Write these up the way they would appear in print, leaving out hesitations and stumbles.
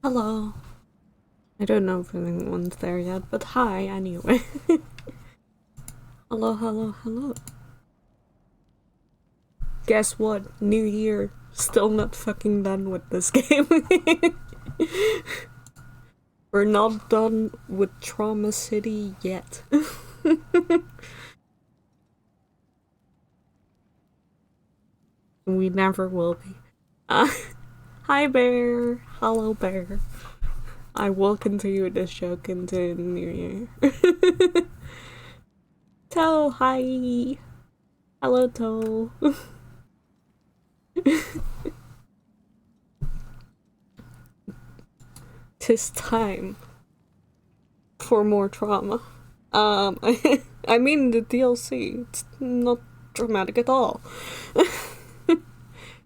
Hello. I don't know if anyone's there yet, but hi anyway. Hello, hello, hello. Guess what? New year. Still not fucking done with this game. We're not done with Trauma City yet. We never will be. Hi Bear. Hello Bear. I will continue this joke into the new year. Toe, hi. Hello Toe. Tis time for more trauma. I mean the DLC. It's not dramatic at all.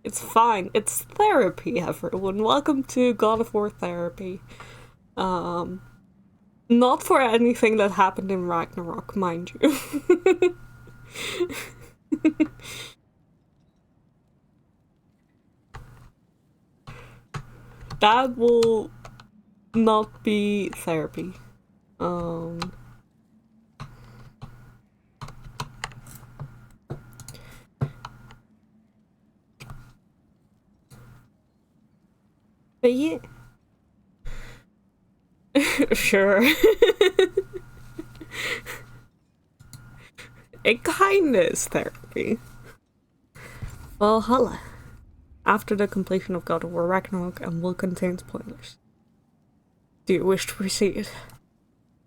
It's fine. It's therapy, everyone. Welcome to God of War therapy. Not for anything that happened in Ragnarok, mind you. That will not be therapy. But yeah. Sure. It kinda is therapy. Valhalla. After the completion of God of War Ragnarok and will contain spoilers. Do you wish to proceed?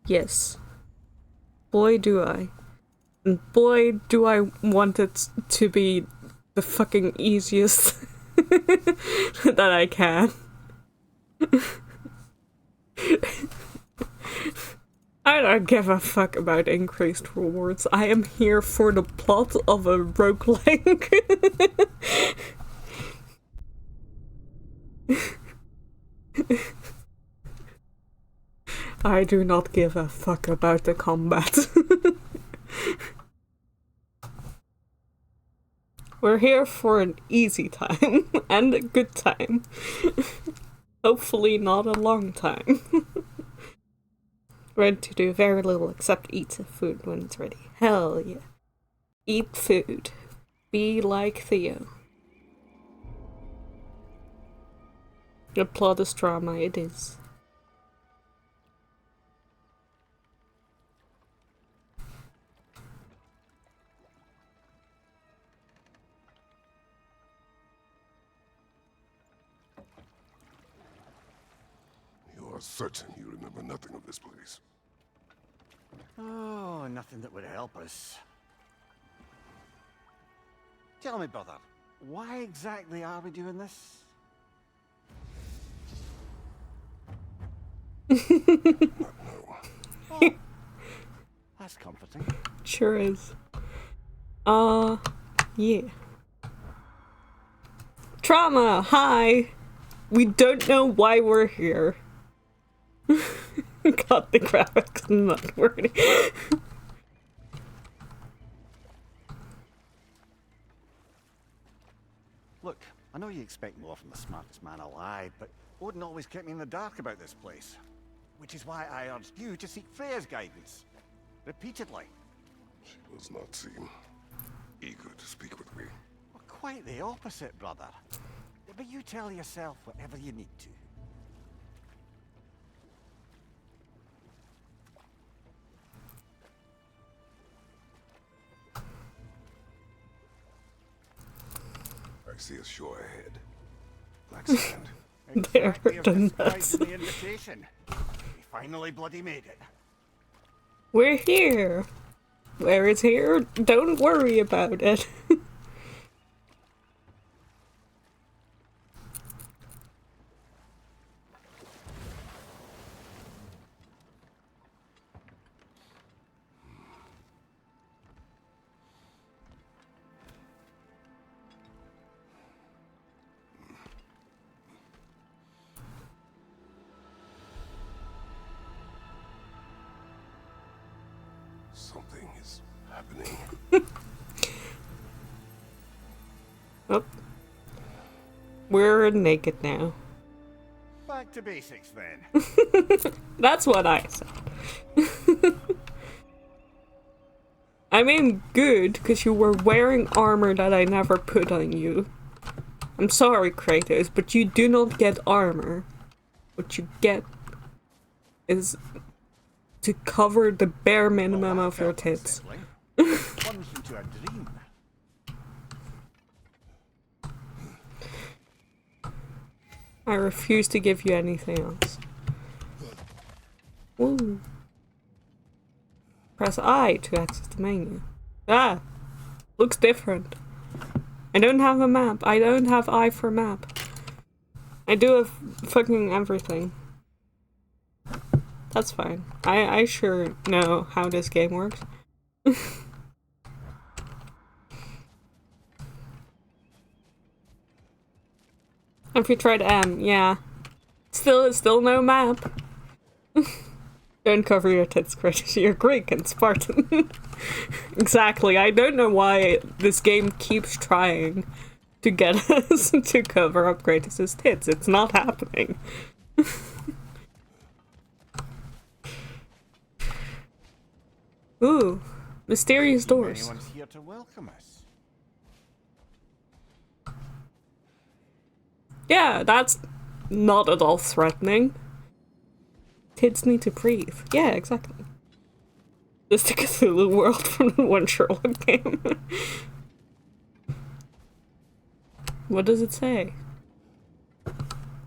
Yes. Boy do I. And boy do I want it to be the fucking easiest that I can. I don't give a fuck about increased rewards. I am here for the plot of a roguelike. I do not give a fuck about the combat. We're here for an easy time and a good time. Hopefully not a long time. Ready to do very little except eat food when it's ready. Hell yeah. Eat food. Be like Theo. The plot is drama, it is. You are certain you remember nothing of this place? Oh, nothing that would help us. Tell me, brother, why exactly are we doing this? Not know. Oh, that's comforting. Sure is. Yeah. Trauma, hi! We don't know why we're here. God, the graphics not worthy. Look, I know you expect more from the smartest man alive, but Odin always kept me in the dark about this place. Which is why I urged you to seek Freya's guidance. Repeatedly. She does not seem eager to speak with me. Well, quite the opposite, brother. But you tell yourself whatever you need to. I see a shore ahead. Black sand. They're Exactly as done described in the invitation. We finally bloody made it. We're here. Where it's here, don't worry about it. Something is happening. Oh. We're naked now. back to basics then. That's what I said. I mean good, because you were wearing armor that I never put on you. I'm sorry, Kratos, but you do not get armor. What you get is to cover the bare minimum of your tits. Plunged into a dream. I refuse to give you anything else. Woo. Press I to access the menu. Ah! Looks different. I don't have a map. I don't have I for map. I do have fucking everything. That's fine. I sure know how this game works. If you tried M, yeah. Still no map. Don't cover your tits, Kratos. You're Greek and Spartan. Exactly. I don't know why this game keeps trying to get us to cover up Kratos' tits. It's not happening. Ooh, mysterious doors. Anyone's here to welcome us. Yeah, that's not at all threatening. Kids need to breathe. Yeah, exactly. This is the Cthulhu world from the one Sherlock game. What does it say?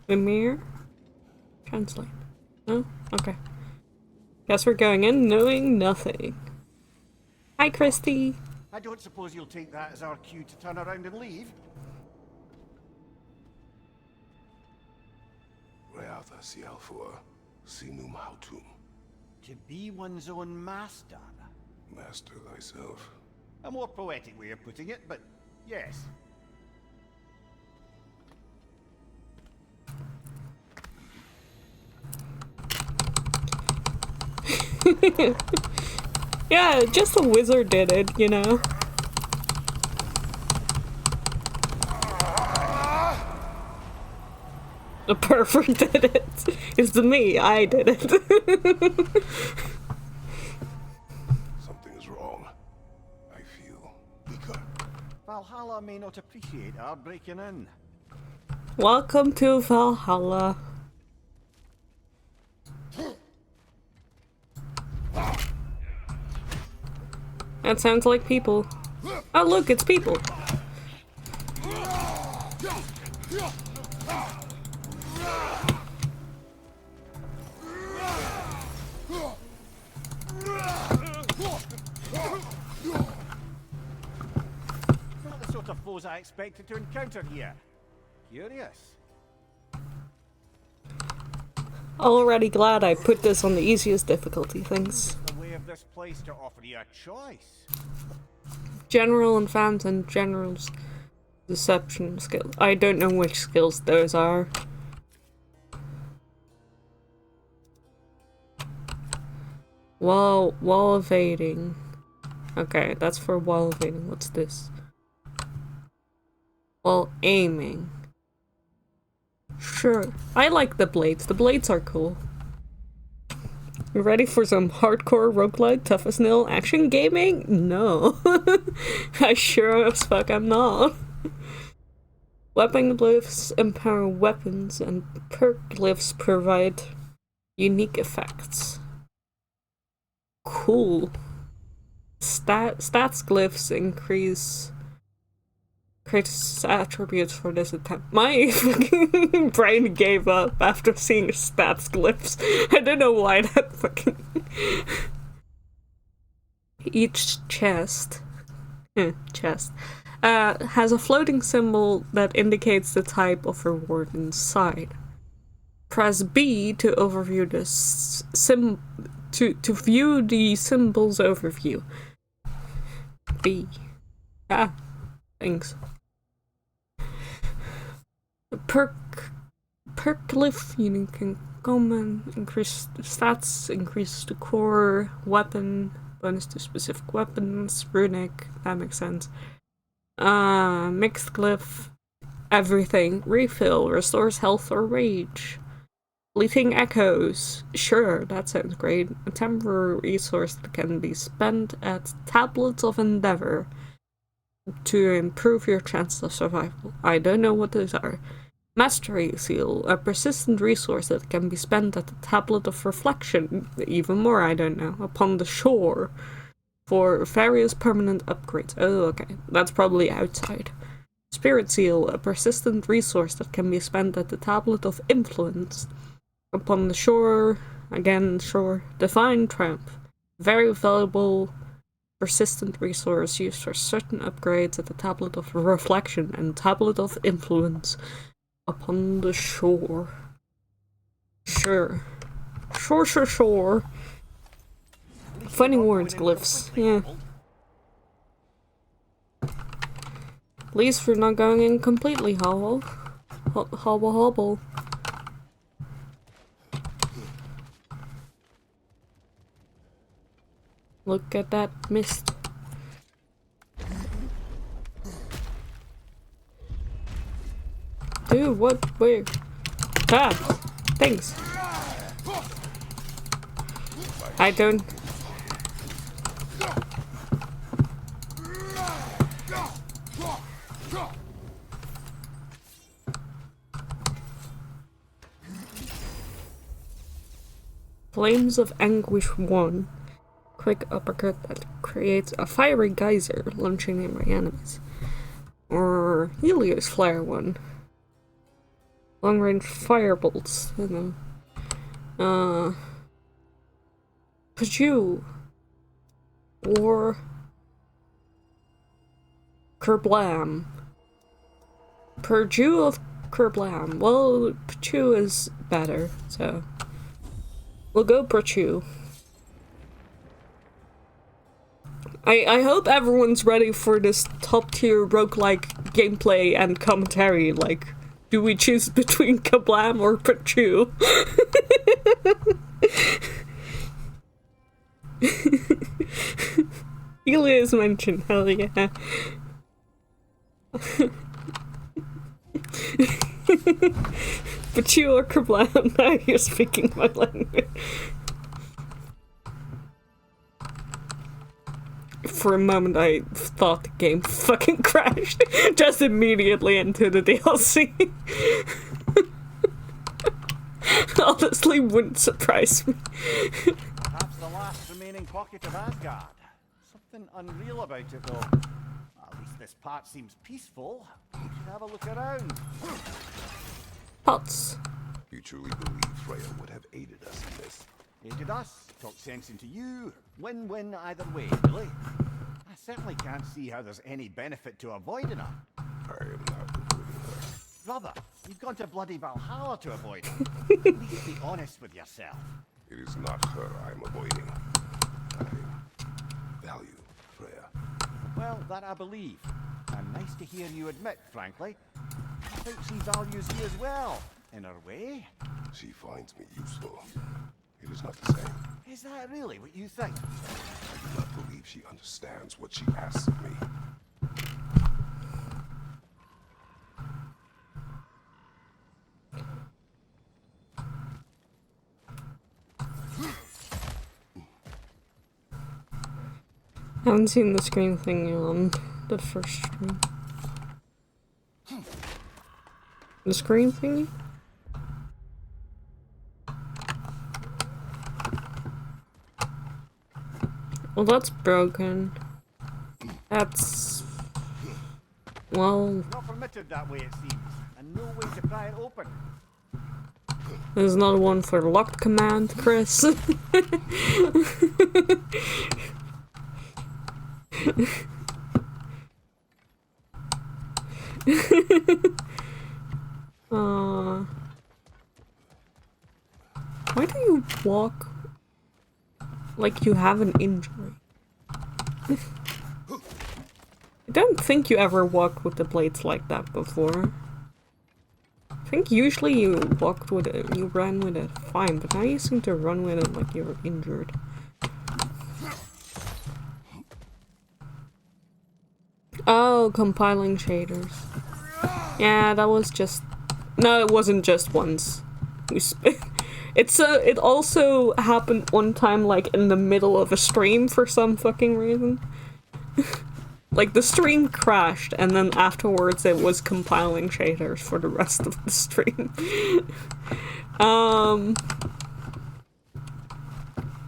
The mirror? Translate. No? Okay. Guess we're going in knowing nothing. Hi, Christy. I don't suppose you'll take that as our cue to turn around and leave? Reatha Sialfur, Sinum Hautum. To be one's own master. Master thyself. A more poetic way of putting it, but yes. Yeah, just a wizard did it, you know? The pervert did it. It's me, I did it. Something is wrong. I feel weaker. Valhalla may not appreciate our breaking in. Welcome to Valhalla. That sounds like people. Oh look, it's people. Not the sort of foes I expected to encounter here. Curious. Already glad I put this on the easiest difficulty things. The way of this place to offer you a choice. General and Advanced and General's Deception skills. I don't know which skills those are. Wall evading. Okay, that's for wall evading. What's this? Wall aiming. Sure. I like the blades. The blades are cool. You ready for some hardcore roguelike tough as nail action gaming? No. I sure as fuck am not. Weapon glyphs empower weapons and perk glyphs provide unique effects. Cool. Stats glyphs increase Kratos' attributes for this attempt. My fucking brain gave up after seeing stats glyphs. I don't know why that fucking... Each chest has a floating symbol that indicates the type of reward inside. Press B to overview the to view the symbol's overview. B. Ah, thanks. Perk glyph, you can comment, increase stats, increase the core, weapon, bonus to specific weapons, runic, that makes sense. Mixed glyph, everything, refill, restores health or rage. Fleeting echoes. Sure, that sounds great. A temporary resource that can be spent at Tablets of Endeavor to improve your chances of survival. I don't know what those are. Mastery Seal. A persistent resource that can be spent at the Tablet of Reflection. Even more, I don't know. Upon the shore. For various permanent upgrades. Oh, okay. That's probably outside. Spirit Seal. A persistent resource that can be spent at the Tablet of Influence. Upon the shore, again shore, Divine Triumph. Very valuable, persistent resource used for certain upgrades at the Tablet of Reflection and Tablet of Influence. Upon the shore. Sure. Sure. Finding words, glyphs, yeah. At least we're not going in completely hobble. Hobble. Look at that mist. Dude, what? Where? Ah! Thanks. I don't... Flames of Anguish 1. Quick uppercut that creates a fiery geyser launching nearby enemies. Or Helios Flare 1. Long range firebolts, you know. Pajou. Or Kerblam. Pajou of Kerblam. Well, Pajou is better, so we'll go Pajou. I hope everyone's ready for this top tier roguelike gameplay and commentary. Like, do we choose between Kablam or Pachoo? Elia is mentioned, hell yeah. Pachoo or Kablam? Now you're speaking my language. For a moment I thought the game fucking crashed just immediately into the DLC. Honestly, wouldn't surprise me. Perhaps the last remaining pocket of Asgard. Something unreal about it, though. At least this part seems peaceful. We should have a look around. Pots. You truly believe Freya would have aided us in this? Aided us, talked sense into you. Win-win either way, really. I certainly can't see how there's any benefit to avoiding her. I am not avoiding her. Brother, you've gone to bloody Valhalla to avoid her. At least be honest with yourself. It is not her I'm avoiding. I value Freya. Well, that I believe. And nice to hear you admit, frankly. I think she values you as well, in her way. She finds me useful. It is not the same. Is that really what you think? I do not believe she understands what she asks of me. I haven't seen the screen thing on the first stream. The screen thingy? Well, that's broken. That's... well... Not permitted that way, it seems. And no way to pry it open. There's another one for locked command, Chris. Why do you walk like you have an injury? I don't think you ever walked with the blades like that before. I think usually you walked with it, you ran with it fine, but now you seem to run with it like you're injured. Oh, compiling shaders. Yeah, that was just... no, it wasn't just once. It also happened one time, like, in the middle of a stream for some fucking reason. Like, the stream crashed, and then afterwards it was compiling shaders for the rest of the stream.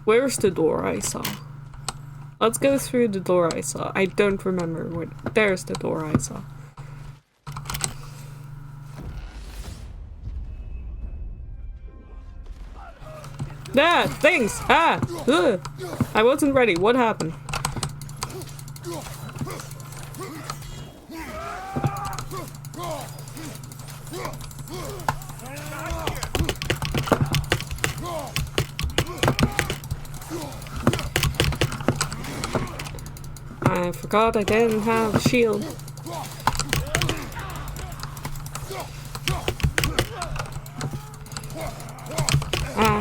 Where's the door I saw? Let's go through the door I saw. I don't remember what. There's the door I saw. Ah, things! Ah! Ugh. I wasn't ready. What happened? I forgot I didn't have a shield. Ah.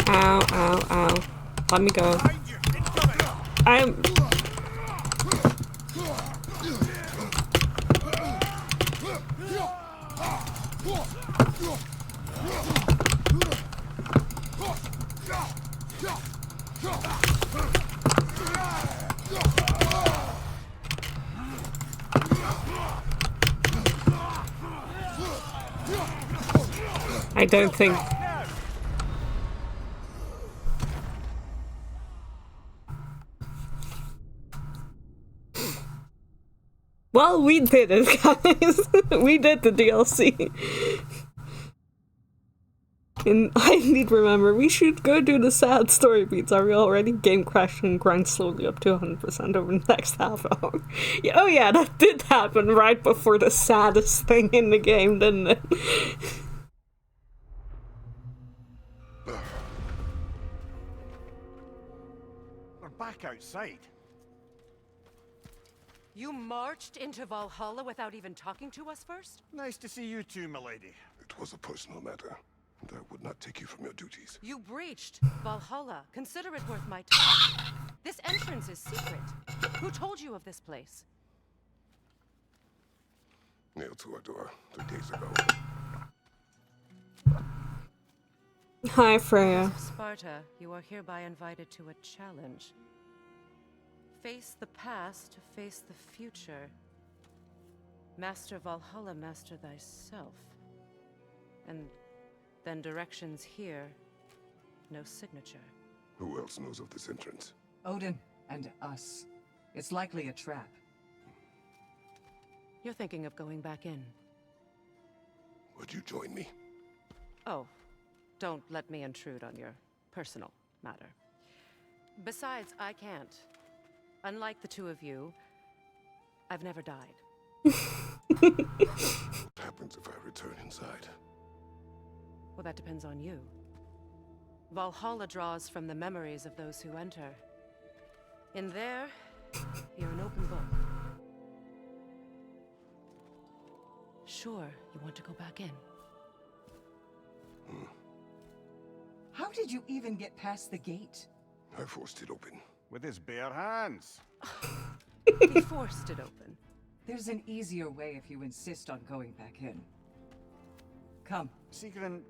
Ow, ow, ow. Let me go. I'm... I don't think... Well, we did it, guys. We did the DLC. And I need to remember, we should go do the sad story beats. Are we already? Game crashed and grind slowly up to 100% over the next half hour. Yeah, oh yeah, that did happen right before the saddest thing in the game, didn't it? We're back outside. You marched into Valhalla without even talking to us first? Nice to see you too, milady. It was a personal matter, and I would not take you from your duties. You breached Valhalla. Consider it worth my time. This entrance is secret. Who told you of this place? Nailed to our door 3 days ago. Hi, Freya. Of Sparta, you are hereby invited to a challenge. Face the past to face the future. Master Valhalla, master thyself. And then directions here, no signature. Who else knows of this entrance? Odin and us. It's likely a trap. You're thinking of going back in. Would you join me? Oh, don't let me intrude on your personal matter. Besides, I can't. Unlike the two of you, I've never died. What happens if I return inside? Well, that depends on you. Valhalla draws from the memories of those who enter. In there, you're an open book. Sure, you want to go back in. How did you even get past the gate? I forced it open. With his bare hands. He forced it open. There's an easier way if you insist on going back in. Come. Sigrun,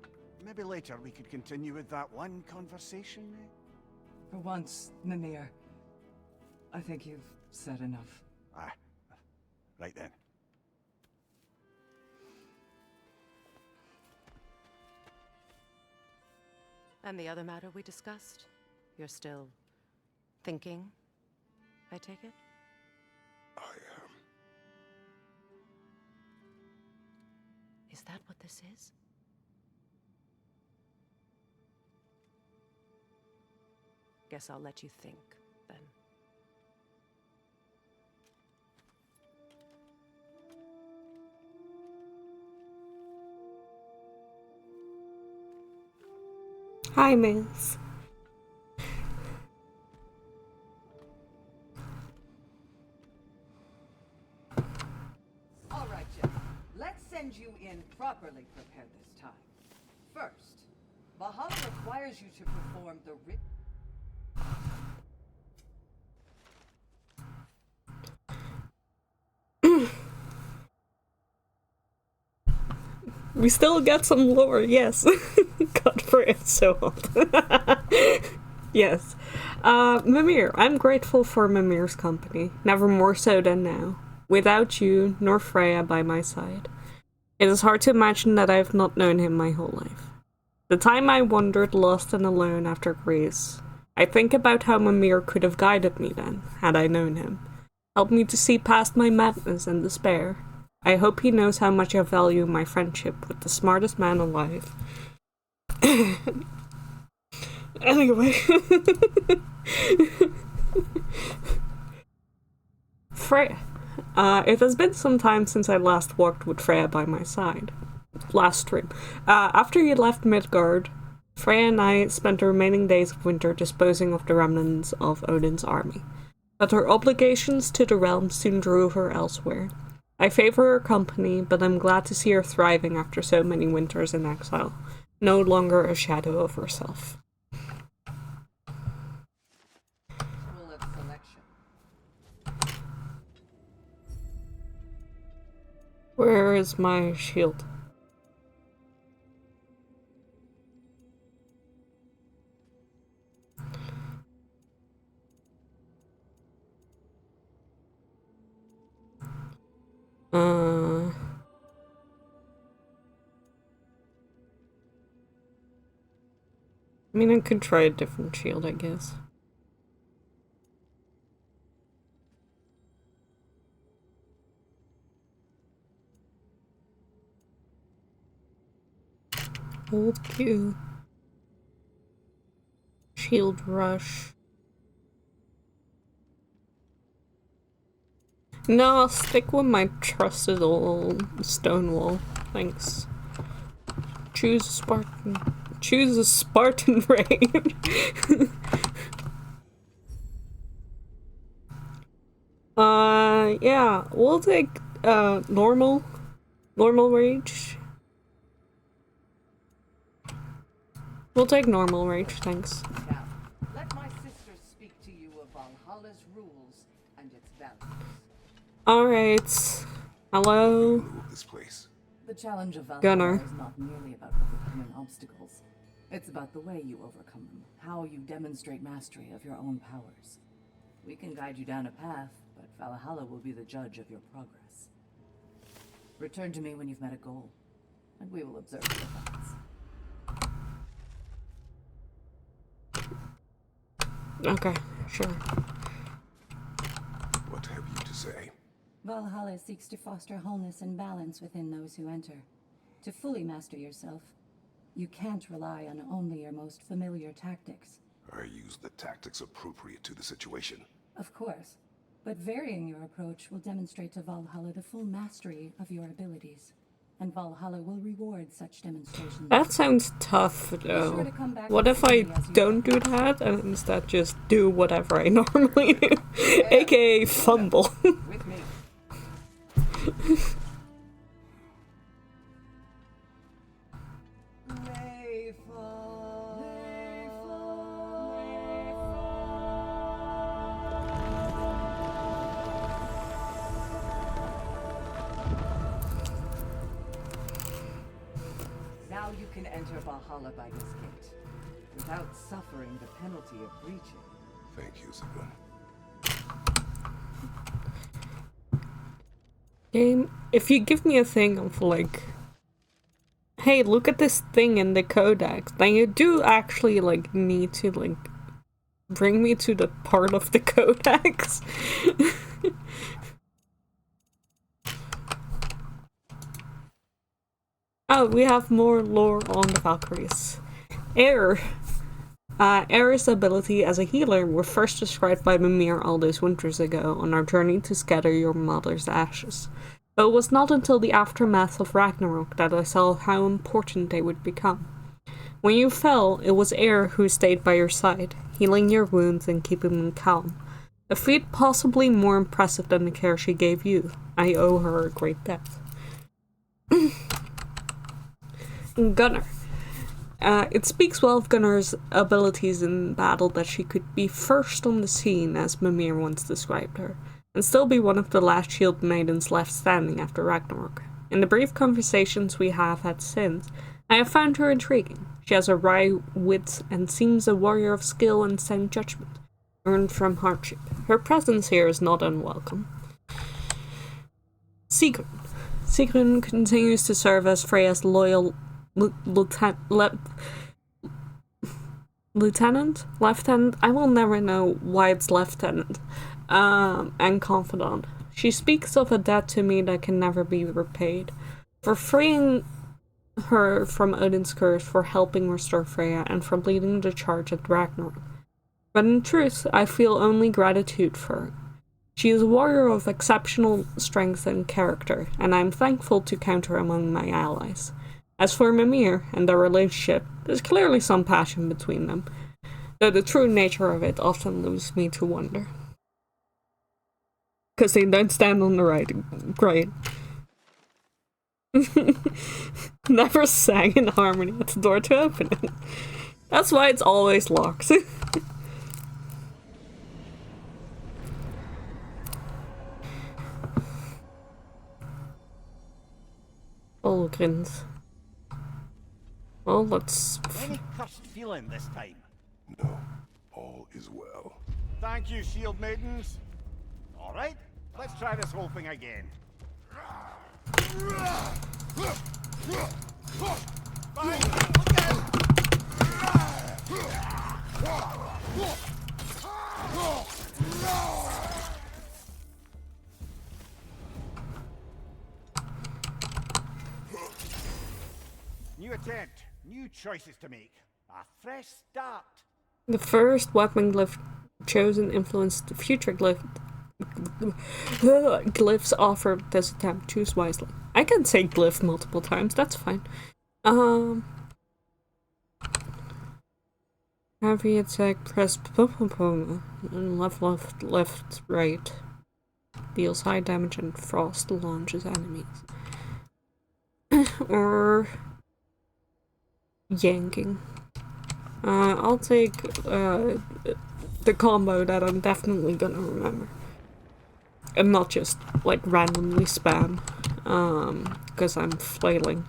maybe later we could continue with that one conversation, eh? For once, Mimir. I think you've said enough. Aye. Right then. And the other matter we discussed? You're still thinking, I take it? I am. Is that what this is? Guess I'll let you think, then. Hi, Miss. All right, Jeff. Let's send you in properly prepared this time. First, Valhalla requires you to perform the We still get some lore, yes. god, Freya's so hot. Yes. Mimir. I'm grateful for Mimir's company, never more so than now. Without you, nor Freya by my side. It is hard to imagine that I have not known him my whole life. The time I wandered lost and alone after Greece, I think about how Mimir could have guided me then, had I known him. Helped me to see past my madness and despair. I hope he knows how much I value my friendship with the smartest man alive. Anyway. Freya. It has been some time since I last walked with Freya by my side. Last stream. After you left Midgard, Freya and I spent the remaining days of winter disposing of the remnants of Odin's army. But her obligations to the realm soon drew her elsewhere. I favor her company, but I'm glad to see her thriving after so many winters in exile, no longer a shadow of herself. Rule of selection. Where is my shield? I mean, I could try a different shield, I guess. Hold Q. Shield rush. No, I'll stick with my trusted old Stonewall. Thanks. Choose a Spartan. Choose a Spartan raid. Yeah, we'll take normal rage. We'll take normal rage, thanks. Now, let my sister speak to you of Valhalla's rules and its values. Alright. Hello. Move this place. The challenge of Valhalla Gunnar. is not merely about overcoming obstacles. It's about the way you overcome them, how you demonstrate mastery of your own powers. We can guide you down a path, but Valhalla will be the judge of your progress. Return to me when you've met a goal, and we will observe your effects. Okay, sure. What have you to say? Valhalla seeks to foster wholeness and balance within those who enter. To fully master yourself, you can't rely on only your most familiar tactics. I use the tactics appropriate to the situation. Of course, but varying your approach will demonstrate to Valhalla the full mastery of your abilities. And Valhalla will reward such demonstrations. That sounds tough, though. sure to come back What to if I see me as you don't do that and instead just do whatever I normally do? AKA fumble. With me. Now you can enter Valhalla by this gate, without suffering the penalty of breaching. Thank you, Zibun. Game, if you give me a thing of like, hey, look at this thing in the codex, then you do actually like need to like bring me to the part of the codex. Oh, we have more lore on the Valkyries. Air's ability as a healer were first described by Mimir all those winters ago on our journey to scatter your mother's ashes. But it was not until the aftermath of Ragnarok that I saw how important they would become. When you fell, it was Air who stayed by your side, healing your wounds and keeping them calm. A feat possibly more impressive than the care she gave you. I owe her a great debt. Gunnar. It speaks well of Gunnar's abilities in battle that she could be first on the scene, as Mimir once described her, and still be one of the last shield maidens left standing after Ragnarok. In the brief conversations we have had since, I have found her intriguing. She has a wry wit and seems a warrior of skill and sound judgment, earned from hardship. Her presence here is not unwelcome. Sigrun. Sigrun continues to serve as Freya's loyal lieutenant? I will never know why it's lieutenant. And confidant. She speaks of a debt to me that can never be repaid. For freeing her from Odin's curse, for helping restore Freya, and for leading the charge at Ragnarok. But in truth, I feel only gratitude for her. She is a warrior of exceptional strength and character, and I am thankful to count her among my allies. As for Mimir and their relationship, there's clearly some passion between them, though the true nature of it often leaves me to wonder. Because they don't stand on the right grain. Never sang in harmony at the door to open it. That's why it's always locked. Olgrins. Well, let's... Any cursed feeling this time? No, all is well. Thank you, shield maidens. All right, let's try this whole thing again. New attempt, new choices to make. A fresh start. The first weapon glyph chosen influenced the future glyphs offered this attempt. Choose wisely. I can say glyph multiple times, that's fine. Heavy attack, press and left, right. Deals high damage and frost launches enemies. Or yanking. I'll take the combo that I'm definitely gonna remember. And not just like randomly spam. Because I'm flailing.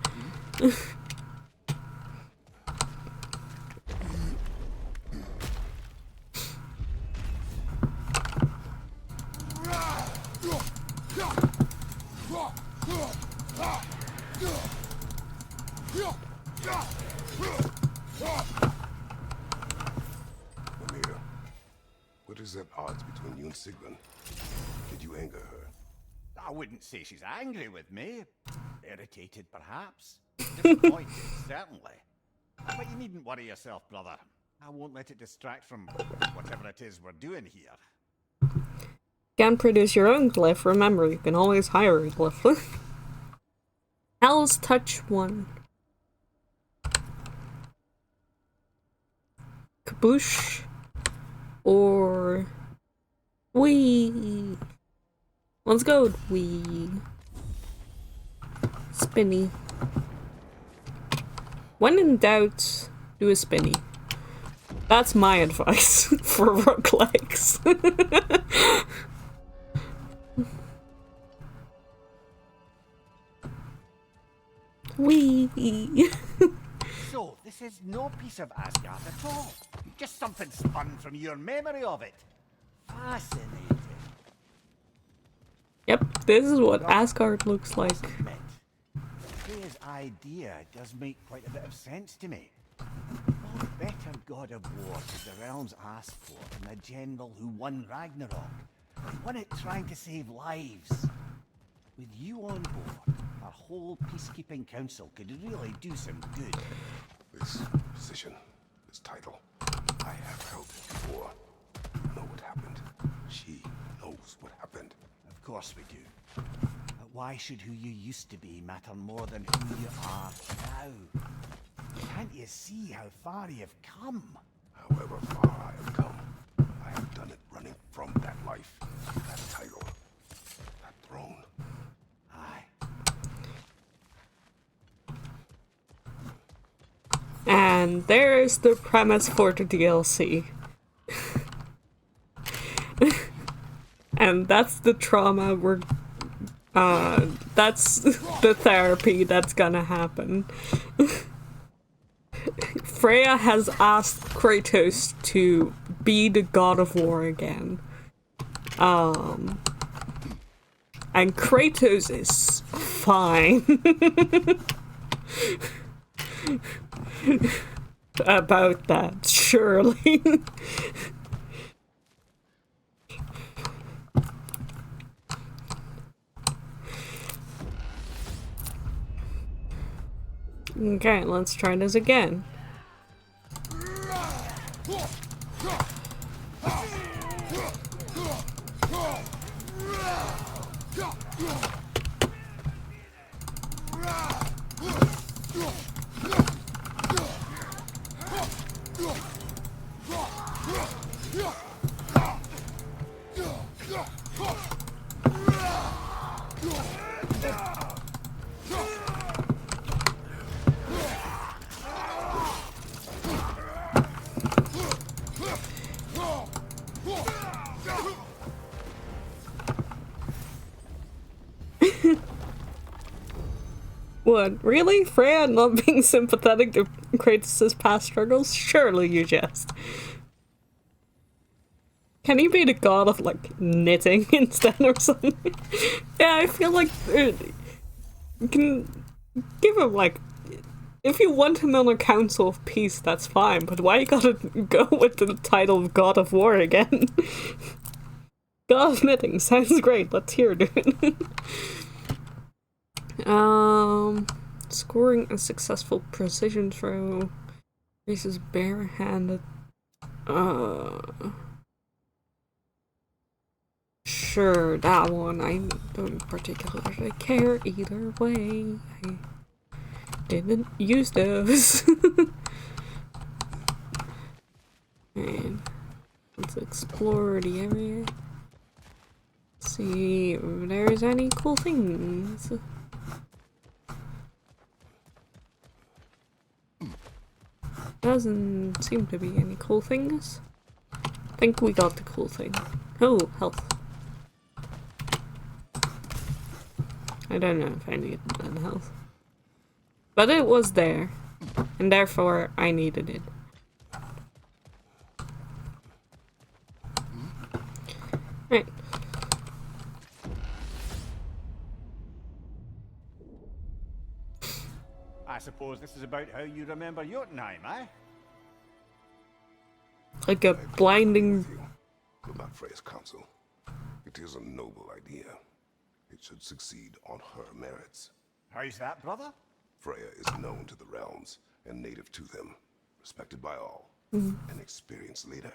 Mimir, what is that odds between you and Sigrun? Did you anger her? I wouldn't say she's angry with me. Irritated, perhaps. Disappointed, certainly. But you needn't worry yourself, brother. I won't let it distract from whatever it is we're doing here. Can't produce your own glyph. Remember, you can always hire a glyph. Hell's Touch 1. Kaboosh. Or... Wee. Let's go with Wee. Spinny. When in doubt, do a spinny. That's my advice for roguelikes. Wee. So, this is no piece of Asgard at all. Just something spun from your memory of it. Fascinating. Yep, this is what Asgard looks like. Admit, Freya's idea does make quite a bit of sense to me. What better god of war could the realms ask for than the general who won Ragnarok? Won it trying to save lives. With you on board, our whole peacekeeping council could really do some good. This position, this title, I have held it before. You know what happened. She knows what happened. Of course we do. But why should who you used to be matter more than who you are now? Can't you see how far you've come? However far I have come, I have done it running from that life, that title, that throne. Aye. And there's the premise for the DLC. And that's the trauma we're... that's the therapy that's gonna happen. Freya has asked Kratos to be the god of war again. And Kratos is fine about that, surely. Okay, let's try this again. What? Really? Freya not being sympathetic to Kratos' past struggles? Surely you jest. Can he be the god of, like, knitting instead or something? Yeah, I feel like you can give him, like, if you want him on a council of peace, that's fine, but why you gotta go with the title of God of War again? God of knitting sounds great, let's hear it. Scoring a successful precision throw versus barehanded. Sure, that one. I don't particularly care either way. I didn't use those. And let's explore the area. See if there's any cool things. Doesn't seem to be any cool things. I think we got the cool thing. Oh, health. I don't know if I needed that health. But it was there. And therefore I needed it. Right. I suppose this is about how you remember Jotunheim, eh? Like a blinding... About Freya's counsel. It is a noble idea. It should succeed on her merits. How's that, brother? Freya is known to the realms and native to them, respected by all. An experienced leader.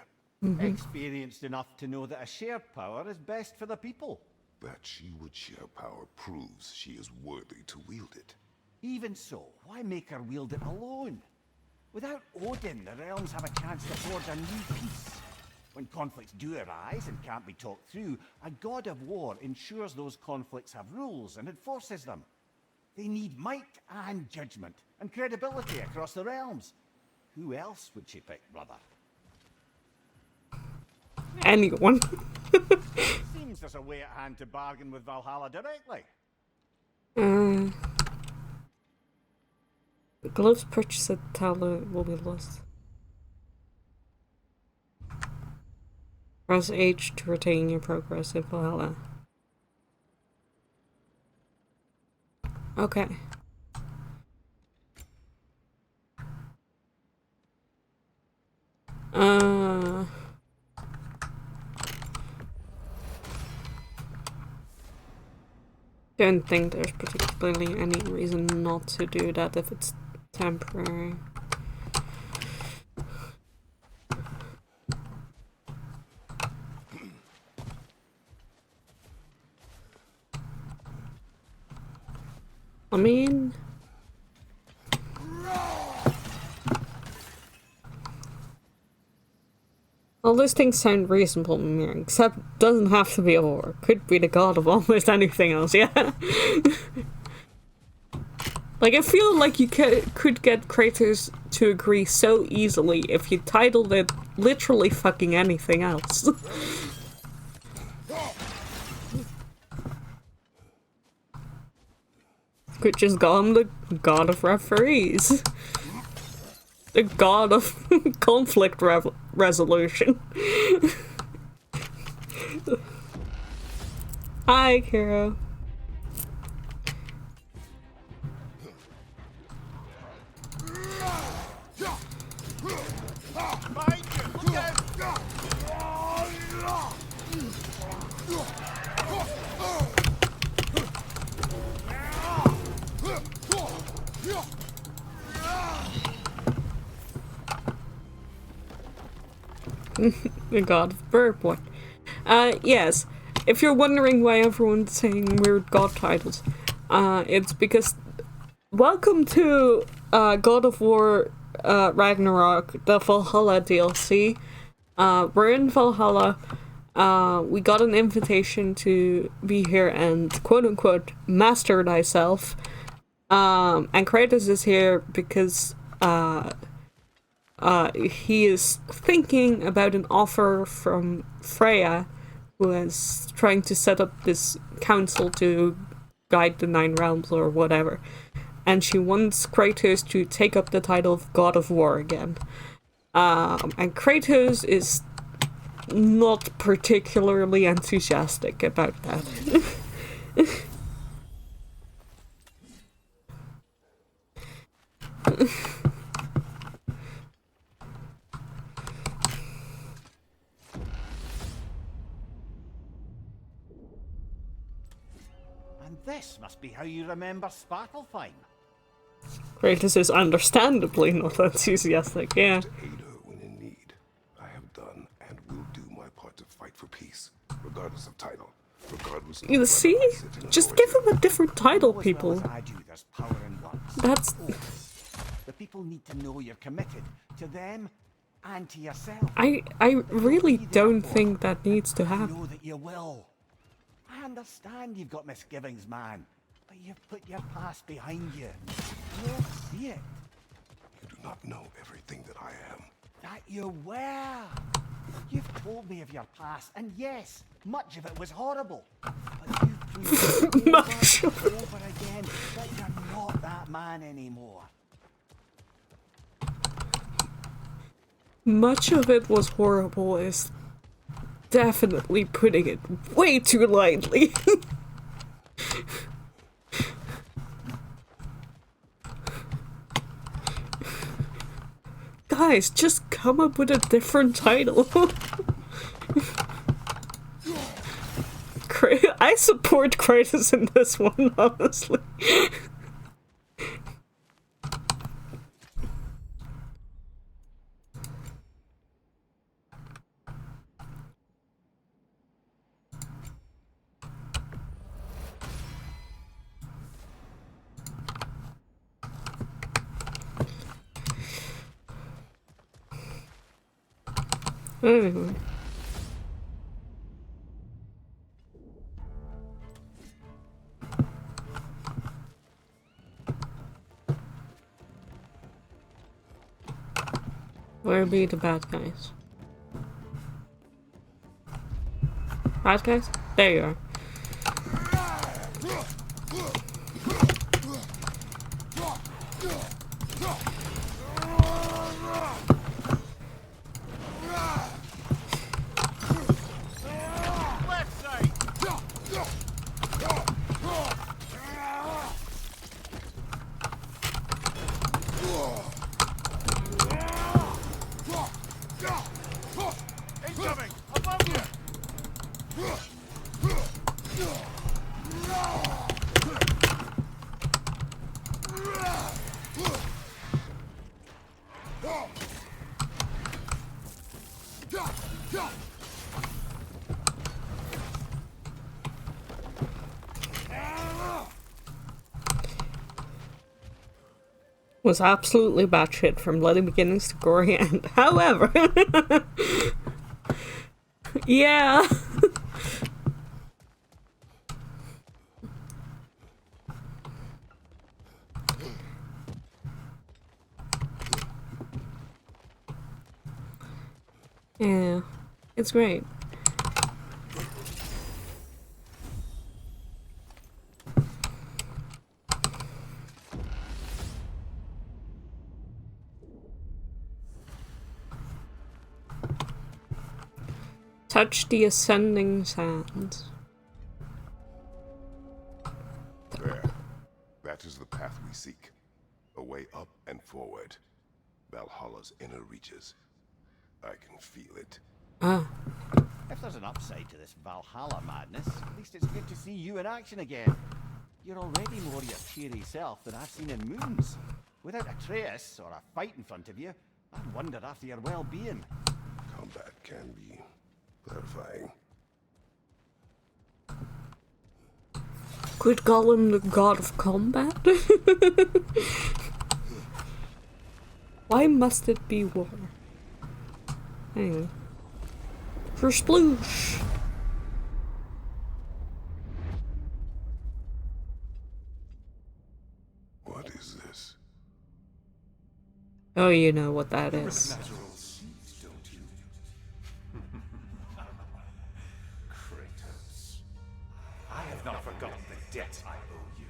Experienced enough to know that a shared power is best for the people. That she would share power proves she is worthy to wield it. Even so, why make her wield it alone? Without Odin, the realms have a chance to forge a new peace. When conflicts do arise and can't be talked through, a god of war ensures those conflicts have rules and enforces them. They need might and judgment and credibility across the realms. Who else would she pick, brother? Anyone. Seems there's a way at hand to bargain with Valhalla directly. The gloves purchased at Tala will be lost. Press H to retain your progress in Valhalla. Okay. Don't think there's particularly any reason not to do that if it's temporary. I mean... all those things sound reasonable to me, except doesn't have to be a war. Could be the god of almost anything else, yeah? Like, I feel like you could get Kratos to agree so easily if you titled it literally fucking anything else. Could just call him the god of referees. the god of conflict resolution. Hi, Kira. The god of Birdwood. Yes. If you're wondering why everyone's saying weird god titles, it's because welcome to God of War Ragnarok, the Valhalla DLC. We're in Valhalla. We got an invitation to be here and quote-unquote master thyself. And Kratos is here because he is thinking about an offer from Freya, who is trying to set up this council to guide the Nine Realms or whatever. And she wants Kratos to take up the title of God of War again. And Kratos is not particularly enthusiastic about that. And this must be how you remember Svartalfheim. Kratos is understandably not enthusiastic, yeah. To aid her when in need. I have done and will do my part to fight for peace, regardless of title, regardless of You see? whether I sit in Just authority. give him a different title, Know as well people. as I do, there's power in words. That's... The people need to know you're committed to them and to yourself. I really don't think that needs to I happen. know that you will. I understand you've got misgivings, man, but you've put your past behind you. You'll see it. You do not know everything that I am. That you were. You've told me of your past, and yes, much of it was horrible. But you've proven Much over and over again that you're not that man anymore. Much of it was horrible is definitely putting it way too lightly. Guys, just come up with a different title. I support Kratos in this one, honestly. Anyway. Where be the bad guys? Bad guys? There you are. Incoming! Above you! Was absolutely batshit from bloody beginnings to gory end. However, yeah. Yeah, it's great. touch the ascending sands. There. That is the path we seek. A way up and forward. Valhalla's inner reaches. I can feel it. Ah. If there's an upside to this Valhalla madness, at least it's good to see you in action again. You're already more your cheery self than I've seen in moons. Without a trace or a fight in front of you, I wonder after your well-being. Combat can be clarifying. Could call him the god of combat? Why must it be war? Anyway. For sploosh! What is this? Oh, you know what that is. Natural seeds, don't you? Kratos. I have not forgotten the debt I owe you.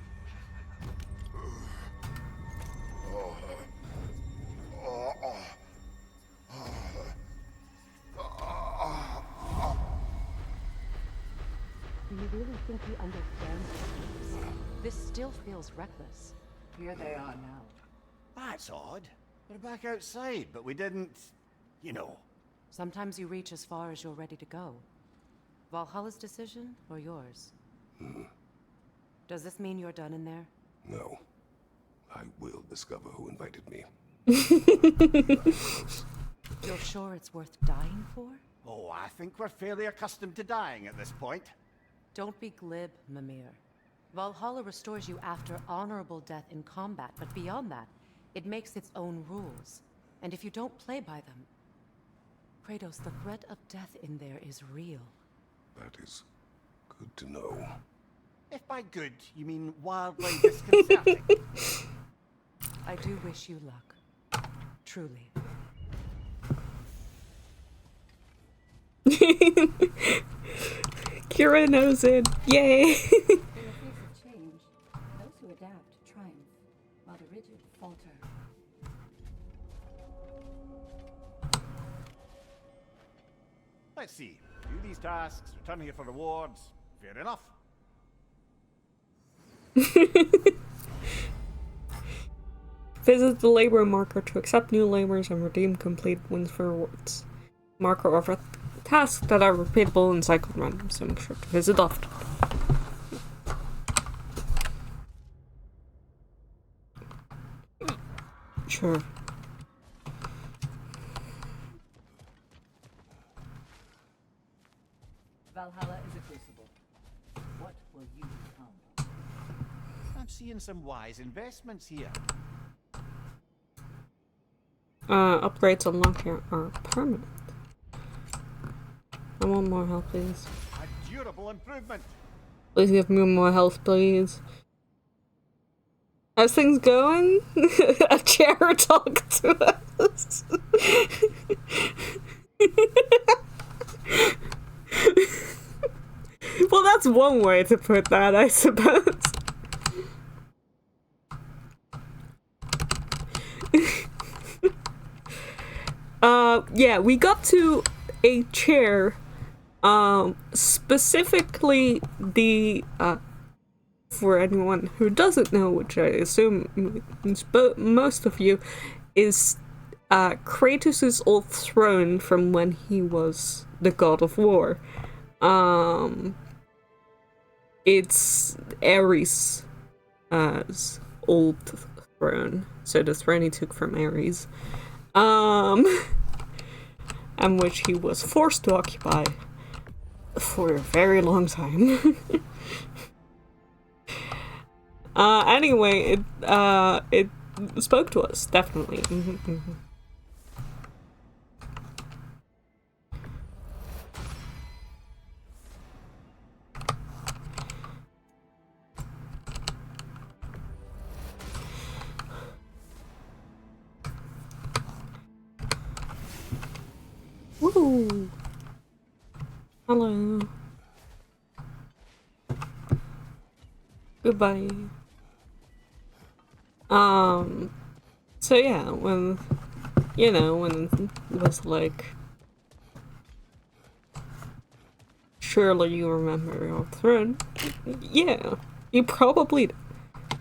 Do you really think he understands? This still feels reckless. Here they are now. That's odd. We're back outside, but we didn't... you know. Sometimes you reach as far as you're ready to go. Valhalla's decision, or yours? Does this mean you're done in there? No. I will discover who invited me. You're sure it's worth dying for? Oh, I think we're fairly accustomed to dying at this point. Don't be glib, Mimir. Valhalla restores you after honorable death in combat, but beyond that, it makes its own rules. And if you don't play by them... Kratos, the threat of death in there is real. That is good to know. If by good, you mean wildly disconcerting. I do wish you luck. Truly. Kira knows it. Yay! In the face of change, those who adapt triumph, while the rigid falter. Let's see. Do these tasks, return here for rewards. Fair enough. Visit the labor marker to accept new labors and redeem complete wins for rewards. Marker offers tasks that are repeatable and cycled random, so make sure to visit often. Sure. Valhalla is a crucible. What will you become? I'm seeing some wise investments here. Upgrades unlocked here are permanent. I want more health, please. A durable improvement. Please give me more health, please. How's things going? A chair talk to us. Well, that's one way to put that, I suppose. Yeah, we got to a chair, specifically the, for anyone who doesn't know, which I assume most of you, is, Kratos' old throne from when he was the god of war. It's Ares' old throne, so the throne he took from Ares. And which he was forced to occupy for a very long time. Anyway, it spoke to us, definitely. Woo! Hello. Goodbye. So yeah, when it was like, Surely you remember your throne. Yeah, you probably do.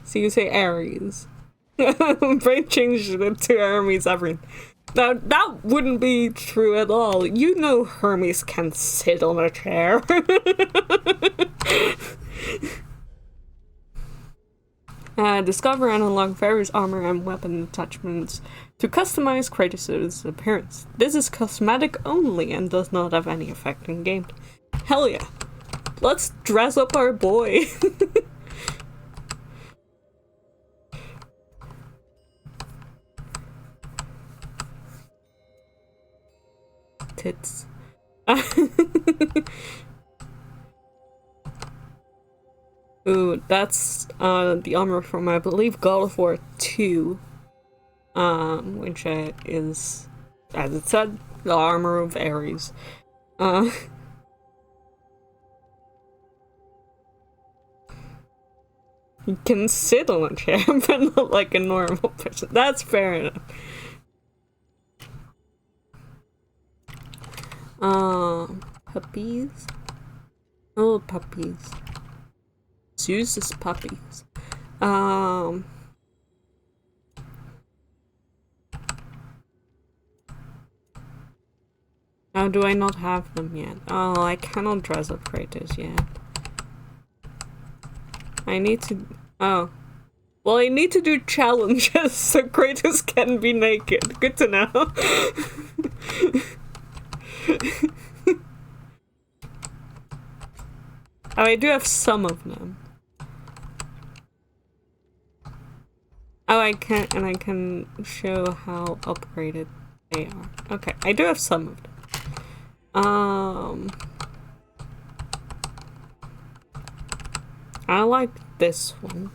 So you say Ares. Brain changed it to Hermes everything. Now, that wouldn't be true at all. You know Hermes can sit on a chair. Discover and unlock various armor and weapon attachments to customize Kratos' appearance. This is cosmetic only and does not have any effect in game. Hell yeah. Let's dress up our boy. Tits. Ooh, that's the armor from, I believe, God of War 2. Which is, as it said, the armor of Ares. You can sit on a chair, but not like a normal person. That's fair enough. Puppies? Oh, puppies. Zeus's puppies. How do I not have them yet? Oh, I cannot dress up Kratos yet. I need to... Oh. Well, I need to do challenges so Kratos can be naked. Good to know. Oh, I do have some of them. Oh, I can show how upgraded they are. Okay, I do have some of them. I like this one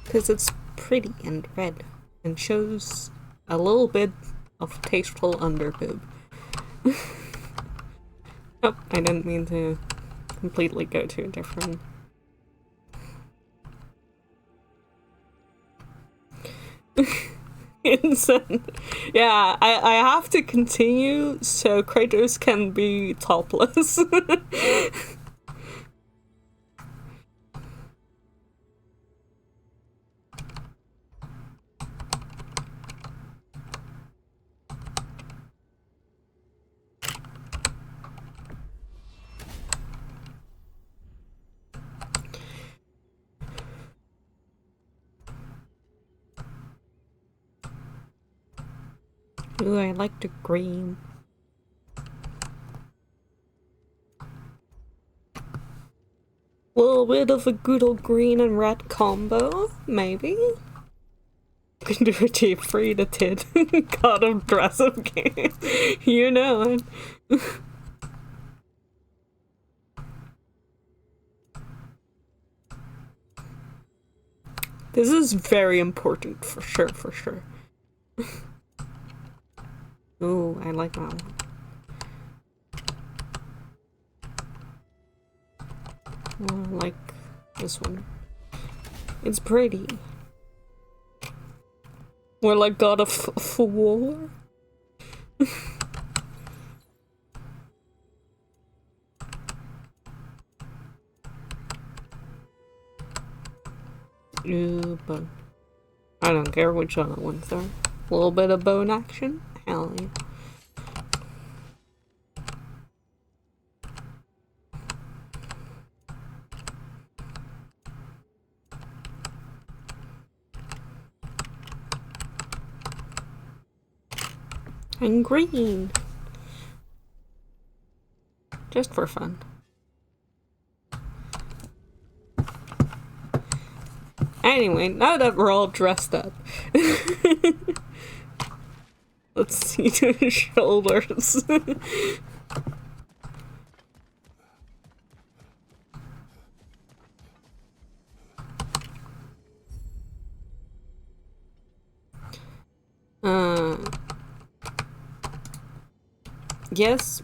because it's pretty and red and shows a little bit of tasteful underboob. Oh, I didn't mean to completely go to a different... Insane. Yeah, I have to continue so Kratos can be topless. Ooh, I like the green. Little bit of a good old green and red combo, maybe? You can do a cheap free to tit. God of dress up game. You know it. This is very important, for sure, for sure. Ooh, I like that one. Oh, I like this one. It's pretty. More like God of War. Ooh, bone. I don't care which other ones are. A little bit of bone action? Hell yeah. And green. Just for fun. Anyway, now that we're all dressed up, let's see the shoulders. Yes,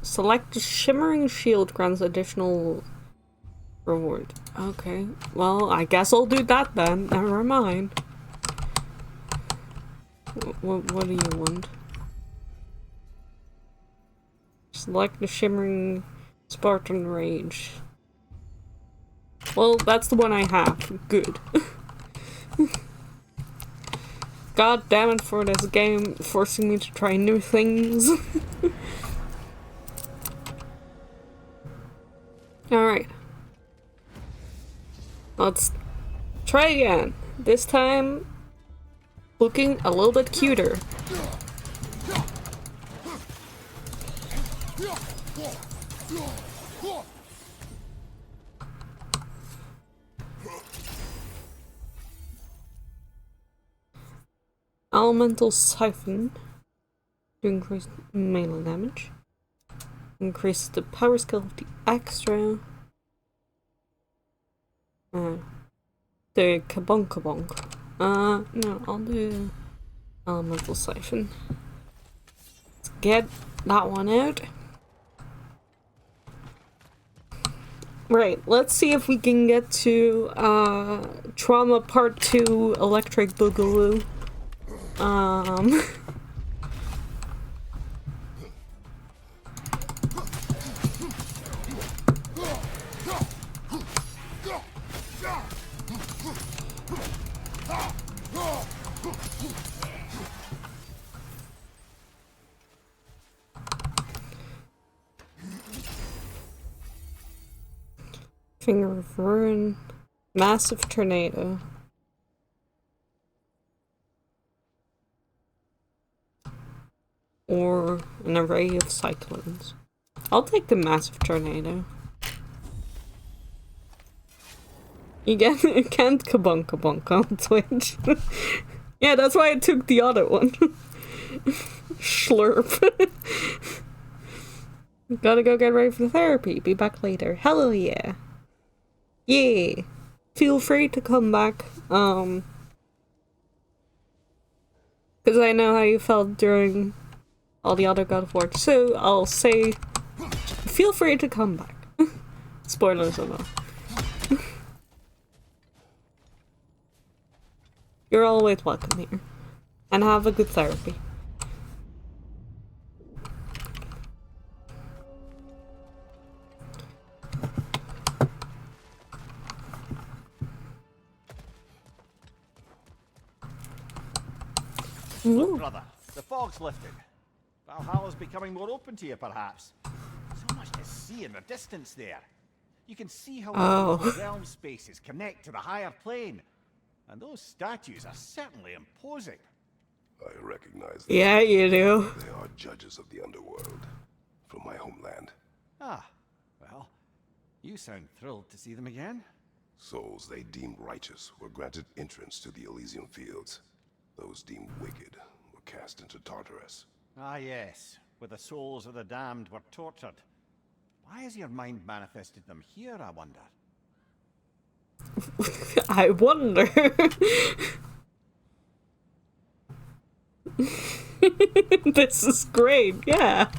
select the shimmering shield grants additional reward. Okay, well, I guess I'll do that then. Never mind. What do you want? Select the shimmering Spartan Rage. Well, that's the one I have. Good. God damn it for this game forcing me to try new things. Alright. Let's try again. This time, looking a little bit cuter. Elemental Siphon to increase melee damage. Increase the power skill of the extra. The Kabonk Kabonk. No, I'll do Elemental Siphon. Let's get that one out. Right, let's see if we can get to Trauma Part 2 Electric Boogaloo. Finger of Ruin, Massive Tornado. Or an array of cyclones. I'll take the Massive Tornado. You can't kabunk kabunk on Twitch. Yeah, that's why I took the other one. Slurp. Gotta go get ready for therapy. Be back later. Hello, yeah. Yeah. Feel free to come back. Because I know how you felt during all the other God of War. So I'll say, feel free to come back. Spoilers or not. You're always welcome here. And have a good therapy. Look, brother, the fog's lifted. Valhalla's becoming more open to you, perhaps. So much to see in the distance there. You can see how the realm spaces connect to the higher plane. And those statues are certainly imposing. I recognize them. Yeah, you do. They are judges of the underworld from my homeland. Ah, well, you sound thrilled to see them again. Souls they deemed righteous were granted entrance to the Elysian fields. Those deemed wicked were cast into Tartarus. Ah, yes, where the souls of the damned were tortured. Why has your mind manifested them here, I wonder? I wonder. This is great, yeah.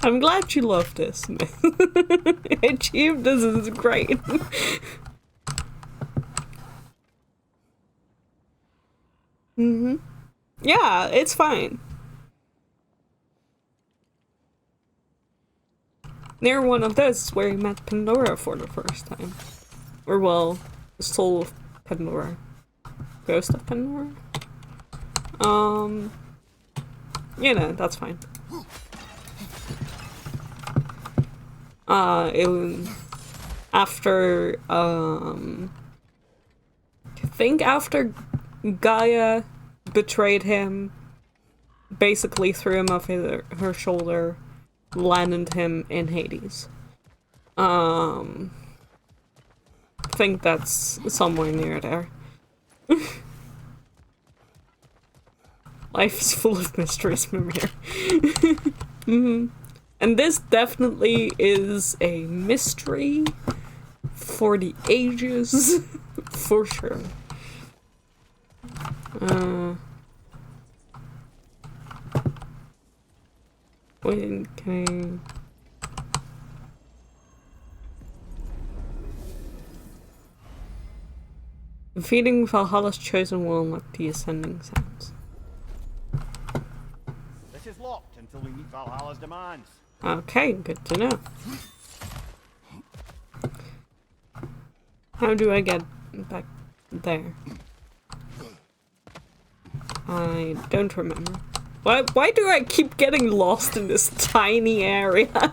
I'm glad you love this. Achieved this is great. Yeah, it's fine. Near one of those where he met Pandora for the first time. Or well, the soul of Pandora. Ghost of Pandora? You know, that's fine. After, I think after Gaia betrayed him, basically threw him off her shoulder, landed him in Hades. Think that's somewhere near there. Life is full of mysteries, Mimir. And this definitely is a mystery for the ages, for sure. Wait, can I... Defeating Valhalla's chosen will unlock the ascending sounds. This is locked until we meet Valhalla's demands. Okay, good to know. How do I get back there? I don't remember. Why do I keep getting lost in this tiny area?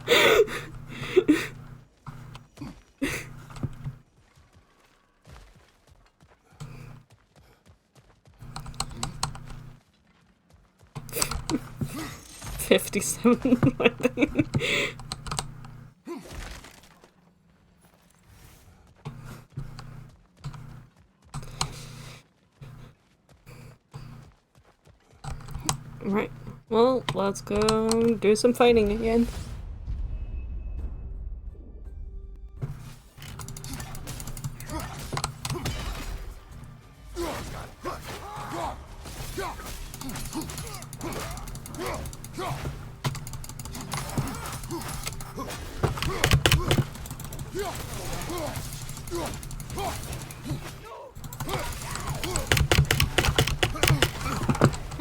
$57, I think. Right. Well, let's go do some fighting again.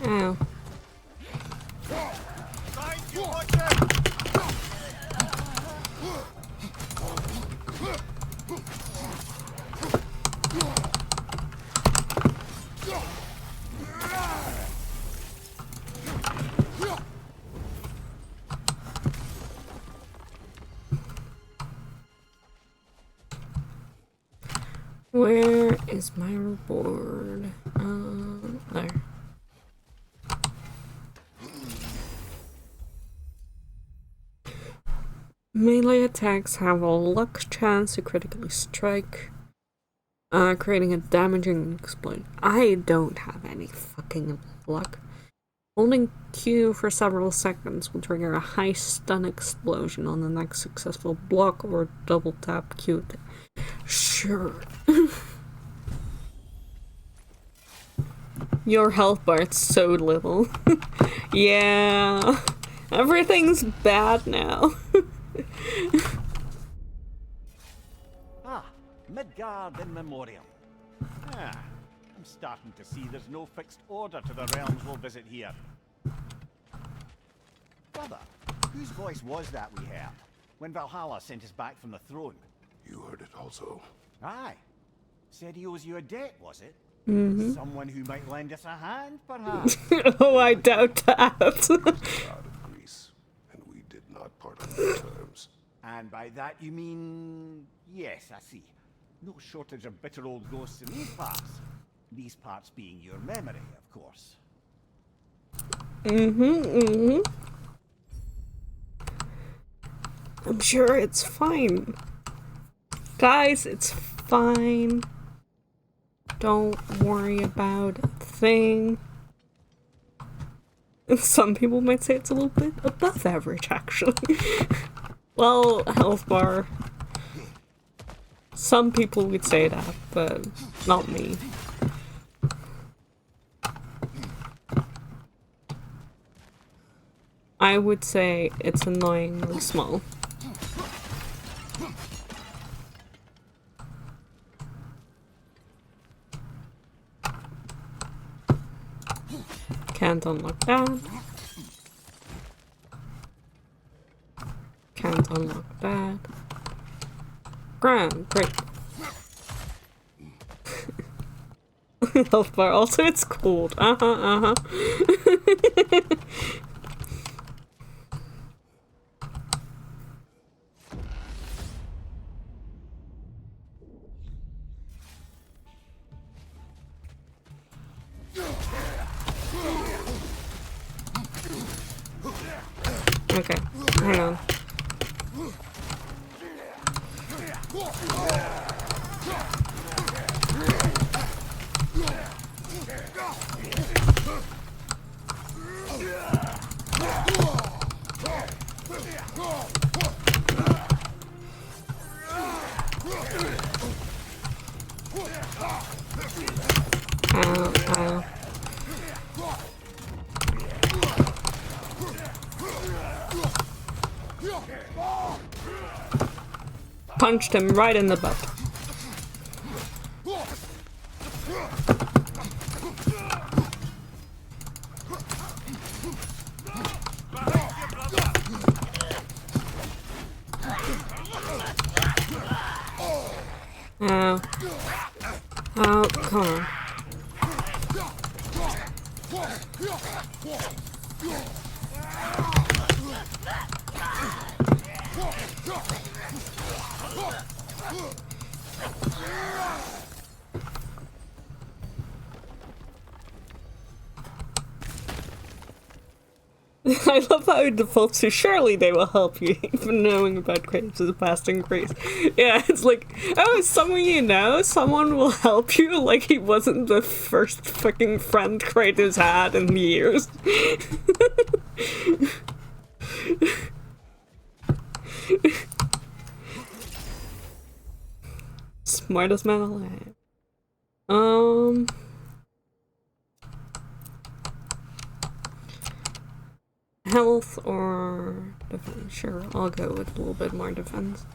Ow. Where is my reward? There. Melee attacks have a luck chance to critically strike, creating a damaging explosion. I don't have any fucking luck. Holding Q for several seconds will trigger a high stun explosion on the next successful block or double tap Q. Sure. Your health bar's so little. Yeah. Everything's bad now. Midgard in memoriam. I'm starting to see there's no fixed order to the realms we'll visit here. Brother, whose voice was that we heard when Valhalla sent us back from the throne? You heard it also. Aye. Said he owes you a debt, was it? Mm-hmm. Someone who might lend us a hand, perhaps? Oh, I doubt that. God of Greece, and we did not part on good terms. And by that you mean... Yes, I see. No shortage of bitter old ghosts in these parts. These parts being your memory, of course. I'm sure it's fine. Guys, it's fine. Don't worry about a thing. Some people might say it's a little bit above average, actually. Well, health bar. Some people would say that, but not me. I would say it's annoyingly small. Can't unlock that. Can't unlock that. Grand, great. Health bar. Also, it's cold. Okay, hang on. Ow, ow. Punched him right in the butt. Ow. Oh, come on. I love how it defaults to surely they will help you, even knowing about Kratos' past and grace. Yeah, it's like, oh, someone you know, someone will help you, like he wasn't the first fucking friend Kratos had in years. Smartest man alive. Health or defense? Sure, I'll go with a little bit more defense.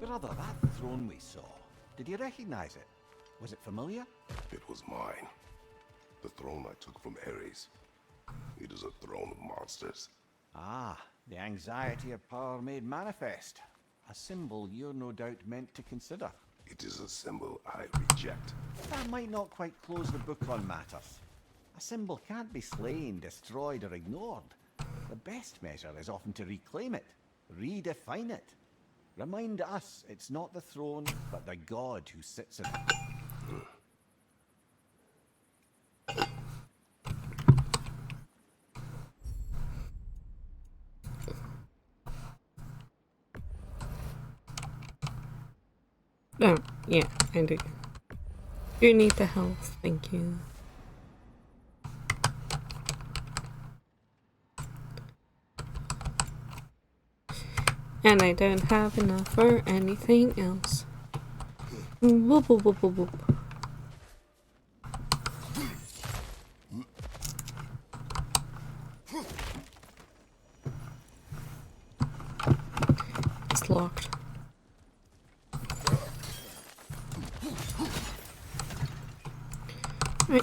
Brother, that throne we saw, did you recognize it? Was it familiar? It was mine. The throne I took from Ares. It is a throne of monsters. Ah, the anxiety of power made manifest. A symbol you're no doubt meant to consider. It is a symbol I reject. That might not quite close the book on matters. A symbol can't be slain, destroyed, or ignored. The best measure is often to reclaim it, redefine it. Remind us it's not the throne, but the god who sits in it. Oh, yeah, I do. You need the health, thank you. And I don't have enough for anything else. Whoop, whoop, whoop, whoop, whoop. It's locked. Right.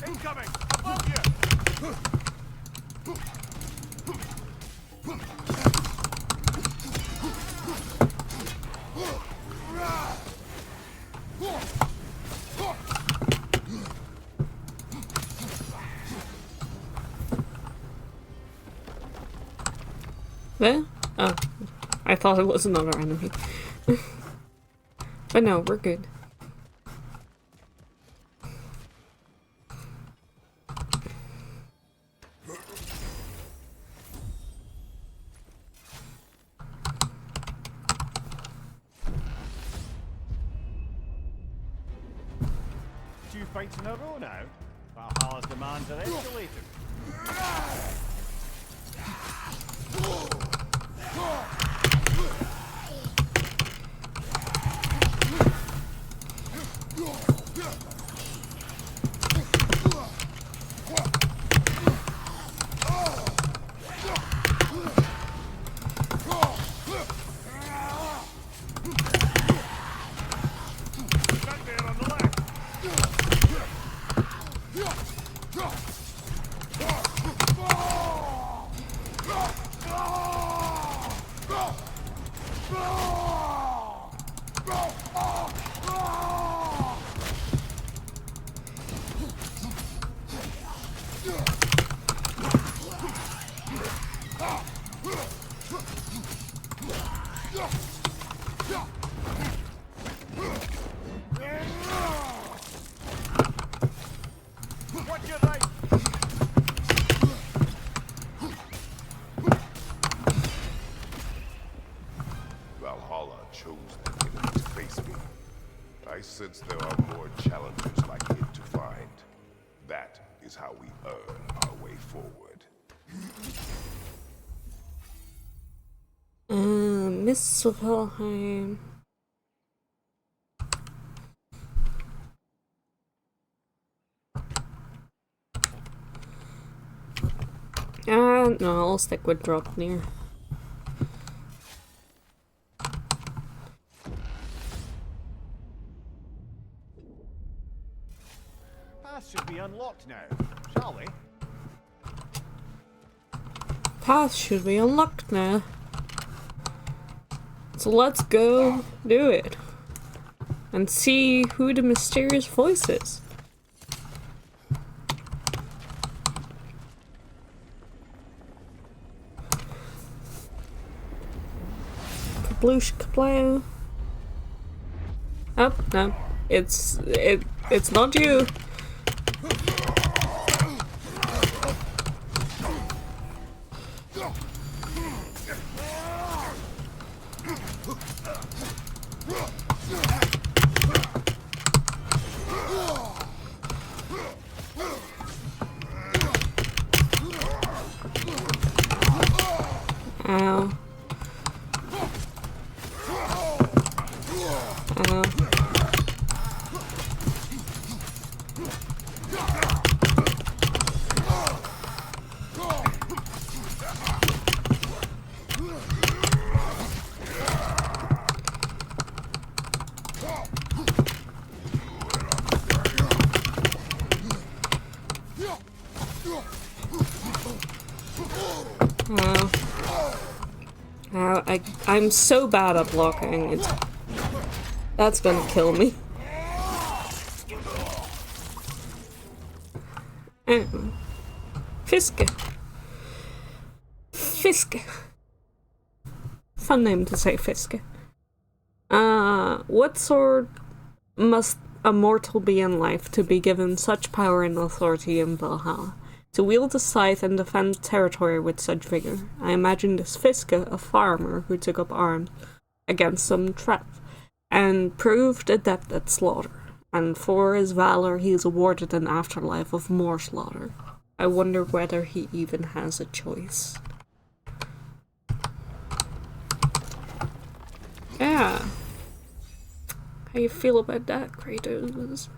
Incoming! Above you! There? Oh, I thought it was another enemy. But no, we're good. Two fights in a row now. Valhalla's demands are escalated. Valhalla chose the enemy to face me. I sense there are more challengers like it to find. That is how we earn our way forward. Mists of Helheim. No, I'll stick with Draupnir. Path should be unlocked now, shall we? Path should be unlocked now. So let's go do it. And see who the mysterious voice is. Kabloosh kablow. Oh, no. It's not you. Ow. Ow. I'm so bad at blocking. That's gonna kill me. Fiske. Fiske. Fun name to say, Fiske. What sword must a mortal be in life to be given such power and authority in Valhalla? To wield a scythe and defend territory with such vigor. I imagine this Fiske, a farmer who took up arms against some trap, and proved adept at slaughter. And for his valor he is awarded an afterlife of more slaughter. I wonder whether he even has a choice. Yeah. How you feel about that, Kratos?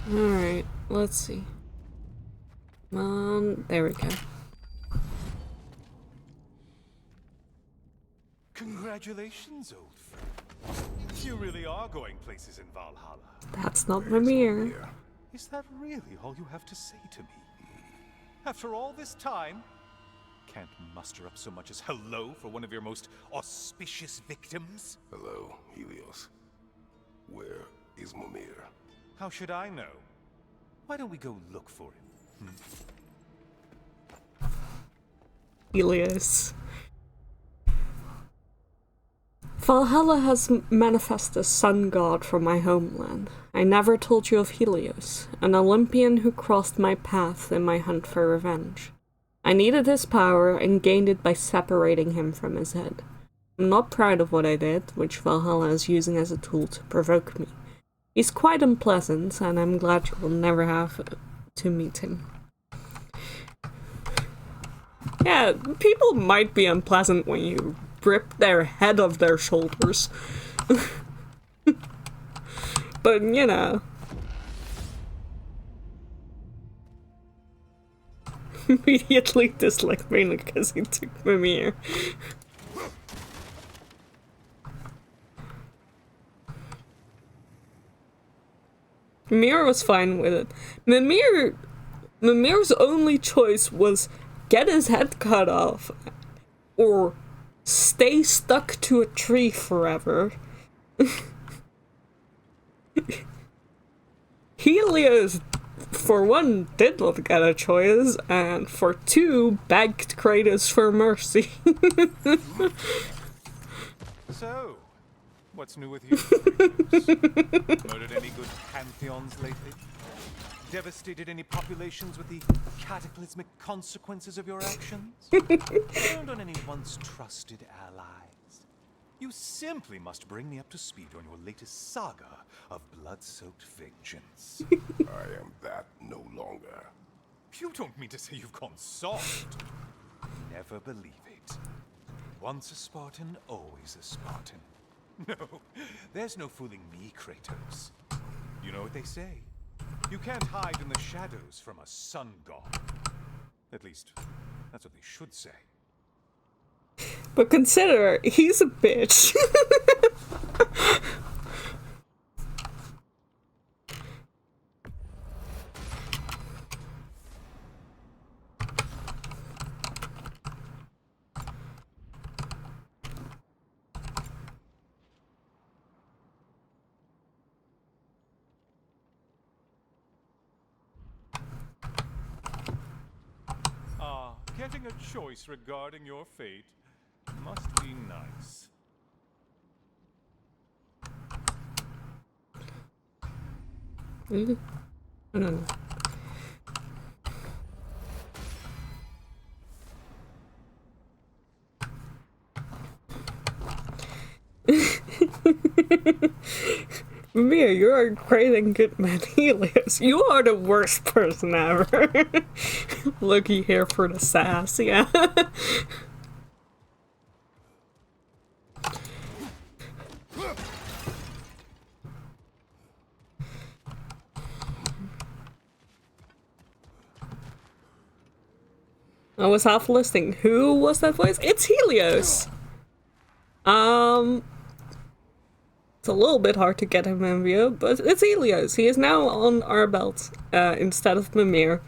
Alright, let's see. There we go. Congratulations, old friend. You really are going places in Valhalla. That's not Mimir. Is that really all you have to say to me? After all this time? Can't muster up so much as hello for one of your most auspicious victims? Hello, Helios. Where is Mimir? How should I know? Why don't we go look for him? Helios. Valhalla has manifested a sun god from my homeland. I never told you of Helios, an Olympian who crossed my path in my hunt for revenge. I needed his power and gained it by separating him from his head. I'm not proud of what I did, which Valhalla is using as a tool to provoke me. He's quite unpleasant, and I'm glad you will never have to meet him. Yeah, people might be unpleasant when you rip their head off their shoulders. But, you know. Immediately dislike me because he took Mimir. Mimir was fine with it. Mimir's only choice was get his head cut off or stay stuck to a tree forever. Helios, for one, did not get a choice, and for two, begged Kratos for mercy. So, what's new with you? Murdered any good pantheons lately? devastated any populations with the cataclysmic consequences of your actions? Turned on any once trusted allies? You simply must bring me up to speed on your latest saga of blood-soaked vengeance. I am that no longer. You don't mean to say you've gone soft? Never believe it. Once a Spartan, always a Spartan. No, there's no fooling me, Kratos. You know what they say? You can't hide in the shadows from a sun god. At least, that's what they should say. But consider, he's a bitch. Getting a choice regarding your fate must be nice. I don't know. Mia, you're a great and good man, Helios. You are the worst person ever. Looky here for the sass, yeah. I was half listening. Who was that voice? It's Helios! It's a little bit hard to get him in view, but it's Helios. He is now on our belt, instead of Mimir.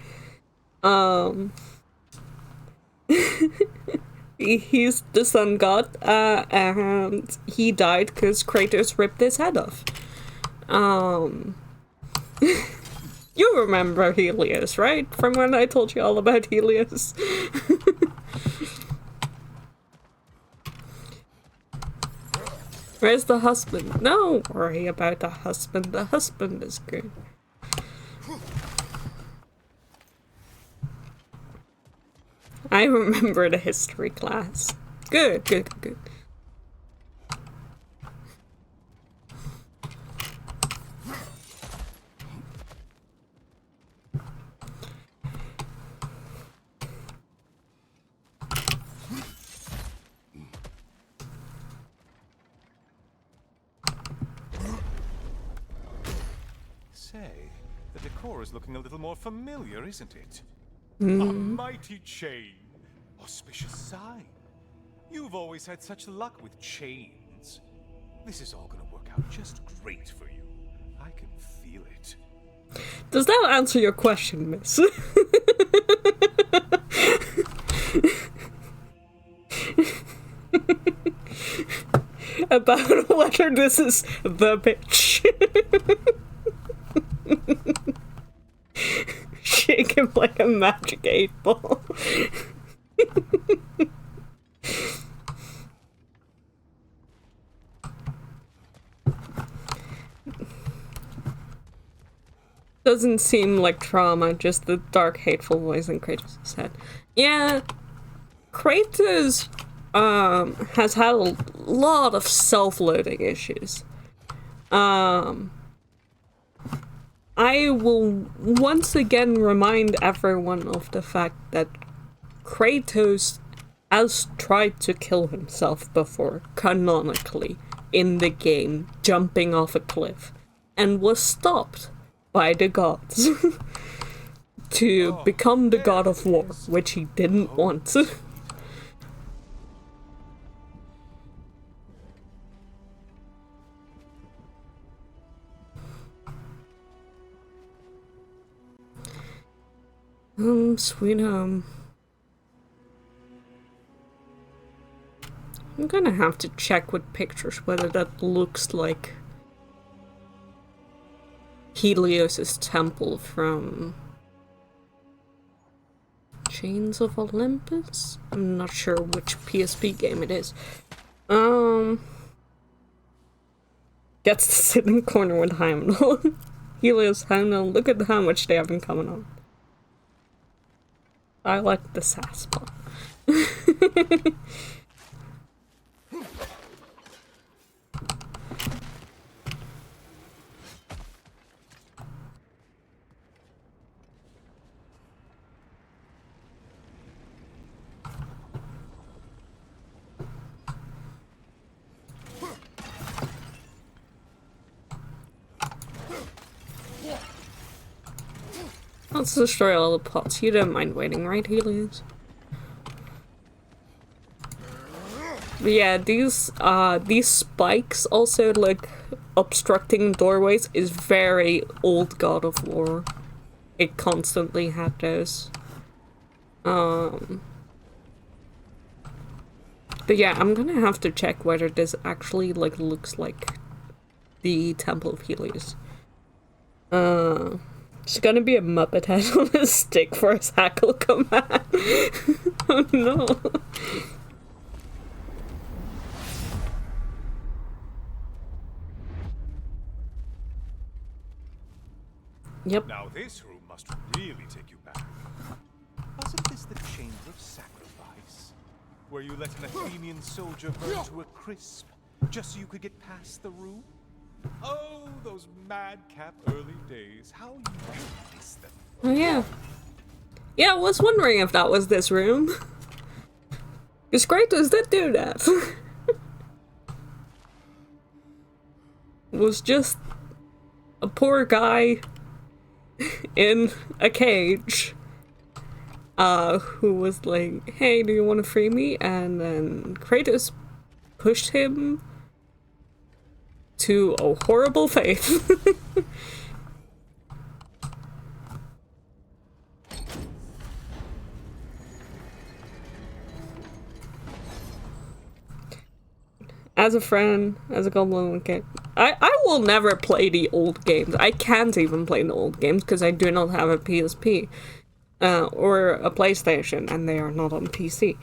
He's the sun god, and he died because Kratos ripped his head off. You remember Helios, right? From when I told you all about Helios. Where's the husband? Don't worry about the husband. The husband is good. I remember the history class. Good, good, good. The decor is looking a little more familiar, isn't it? A mighty chain. Auspicious sign. You've always had such luck with chains. This is all gonna work out just great for you. I can feel it. Does that answer your question, miss? About whether this is the bitch. Shake him like a magic 8-ball. Doesn't seem like trauma, just the dark, hateful voice in Kratos' head. Yeah, Kratos has had a lot of self-loathing issues. I will once again remind everyone of the fact that Kratos has tried to kill himself before, canonically, in the game, jumping off a cliff, and was stopped by the gods to become the god of war, which he didn't want. Sweet home. I'm gonna have to check with pictures whether that looks like Helios' temple from Chains of Olympus? I'm not sure which PSP game it is. Gets to sit in the corner with Heimdall. Helios hand and look at how much they have in common on. I like the sass part. Let's destroy all the pots. You don't mind waiting, right, Helios? But yeah, these spikes also, like, obstructing doorways is very old God of War. It constantly had those. But yeah, I'm gonna have to check whether this actually, like, looks like the Temple of Helios. It's gonna be a Muppet head on a stick for his hackle command. Oh no. Yep. Now this room must really take you back. Wasn't this the Chamber of Sacrifice? Where you let an Athenian soldier burn to a crisp, just so you could get past the room? Oh, those madcap early days. How you miss them. Oh yeah. Yeah, I was wondering if that was this room. Because Kratos did do that. Was just a poor guy in a cage who was like, hey, do you want to free me? And then Kratos pushed him to a horrible fate. As a friend, as a goblin kid, I will never play the old games. I can't even play the old games because I do not have a PSP or a PlayStation, and they are not on PC.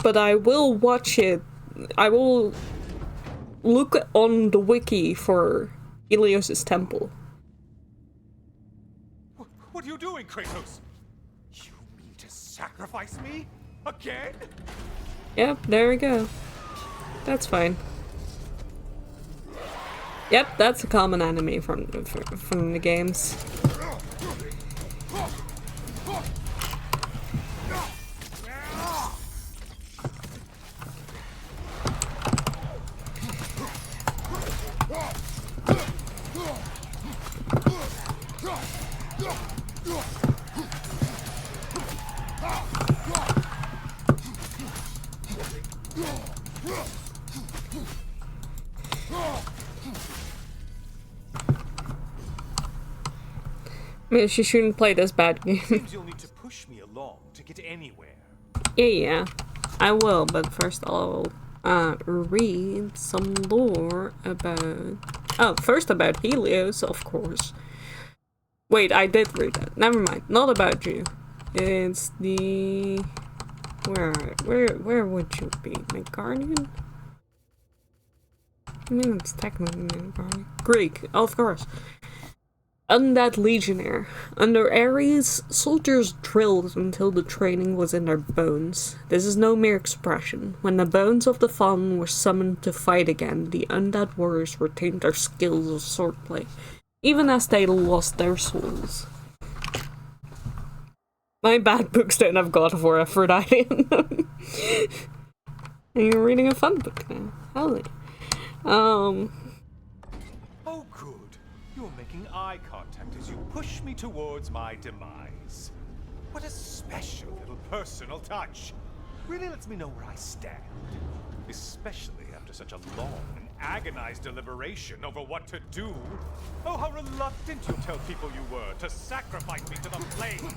But I will watch it. I will look on the wiki for Helios' temple. What are you doing, Kratos? You mean to sacrifice me? Again? Yep, there we go. That's fine. Yep, that's a common enemy from the games. Maybe she shouldn't play this bad game. Seems you'll need to push me along to get anywhere. Yeah, I will, but first I'll read some lore about... Oh, first about Helios, of course. Wait, I did read that. Never mind. Not about you. It's the... Where would you be? Midgardian? I mean, it's technically Midgardian. Greek, of course. Undead Legionnaire. Under Ares, soldiers drilled until the training was in their bones. This is no mere expression. When the bones of the fallen were summoned to fight again, the undead warriors retained their skills of swordplay, even as they lost their souls. My bad books don't have God of War Aphrodite in them. And you're reading a fun book now. Howdy. Oh, good. You're making eye contact as you push me towards my demise. What a special little personal touch. Really lets me know where I stand. Especially after such a long and agonized deliberation over what to do. Oh, how reluctant you tell people you were to sacrifice me to the flames.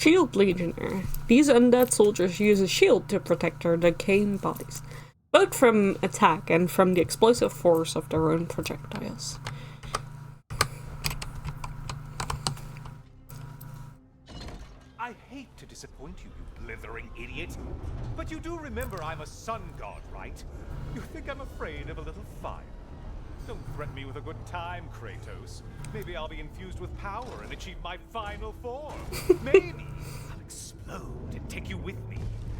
Shield Legionnaire. These undead soldiers use a shield to protect their decaying bodies, both from attack and from the explosive force of their own projectiles. I hate to disappoint you, you blithering idiot. But you do remember I'm a sun god, right? You think I'm afraid of a little fire? Don't threaten me with a good time, Kratos. Maybe I'll be infused with power and achieve my final form. Maybe I'll explode and take you with me.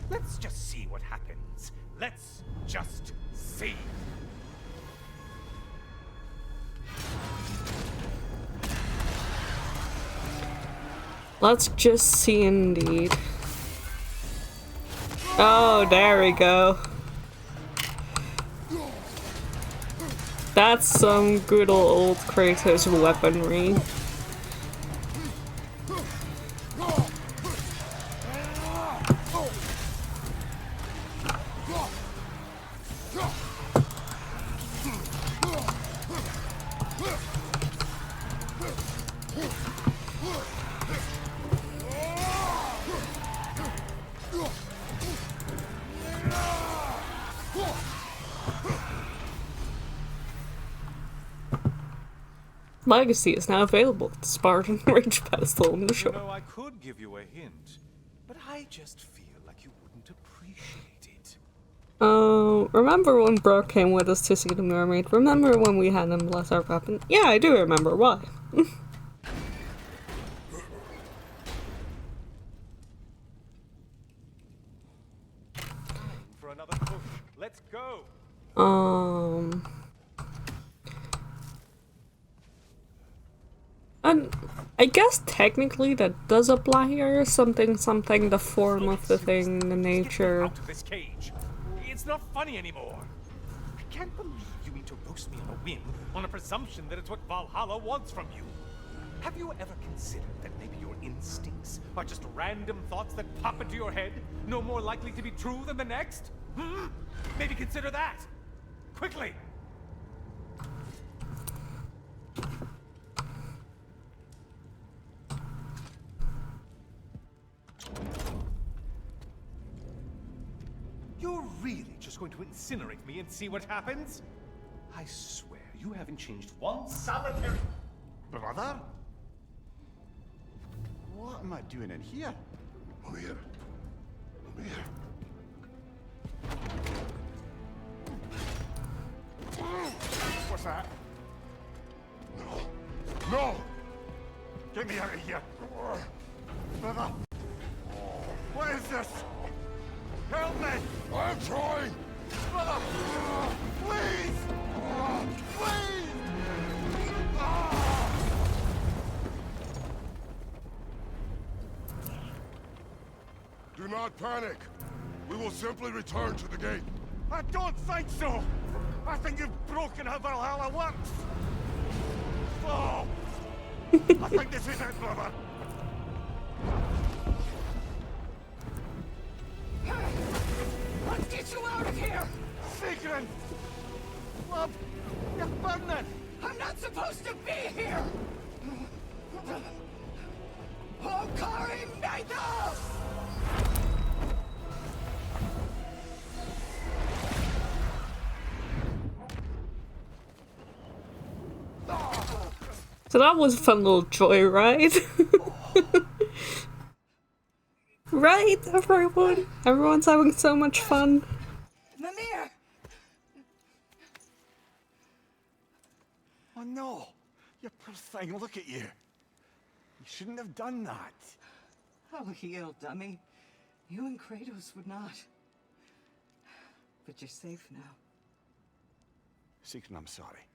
Let's just see what happens. Let's just see. Let's just see indeed. Oh, there we go. That's some good old Kratos weaponry. Legacy is now available at the Spartan Rage pedestal on the shore. You know, I could give you a hint, but I just feel like you wouldn't appreciate it. Remember when Brooke came with us to see the mermaid? Remember when we had him bless our weapon? Yeah, I do remember. Why? For another push. Let's go. And I guess technically that does apply here. Something, the form of the thing, the nature. Out of this cage. It's not funny anymore. I can't believe you mean to roast me on a whim, on a presumption that it's what Valhalla wants from you. Have you ever considered that maybe your instincts are just random thoughts that pop into your head, no more likely to be true than the next? Maybe consider that. Quickly. You're really just going to incinerate me and see what happens? I swear, you haven't changed one solitary... Brother? What am I doing in here? Over here. Over here. What's that? No. No! Get me out of here! Brother! What is this? Help me! I'm trying! Brother! Please! Please! Do not panic. We will simply return to the gate. I don't think so! I think you've broken how Valhalla works! Oh! I think this is it, brother! Let's get you out of here! Sigrun! Love, you're burning! I'm not supposed to be here! Oh, Karim Naito! So that was a fun little joyride. Right, everyone? Everyone's having so much fun. Mimir! Oh no! You poor thing, look at you. You shouldn't have done that. Oh, heal, dummy. You and Kratos would not. But you're safe now. Sigrun, I'm sorry.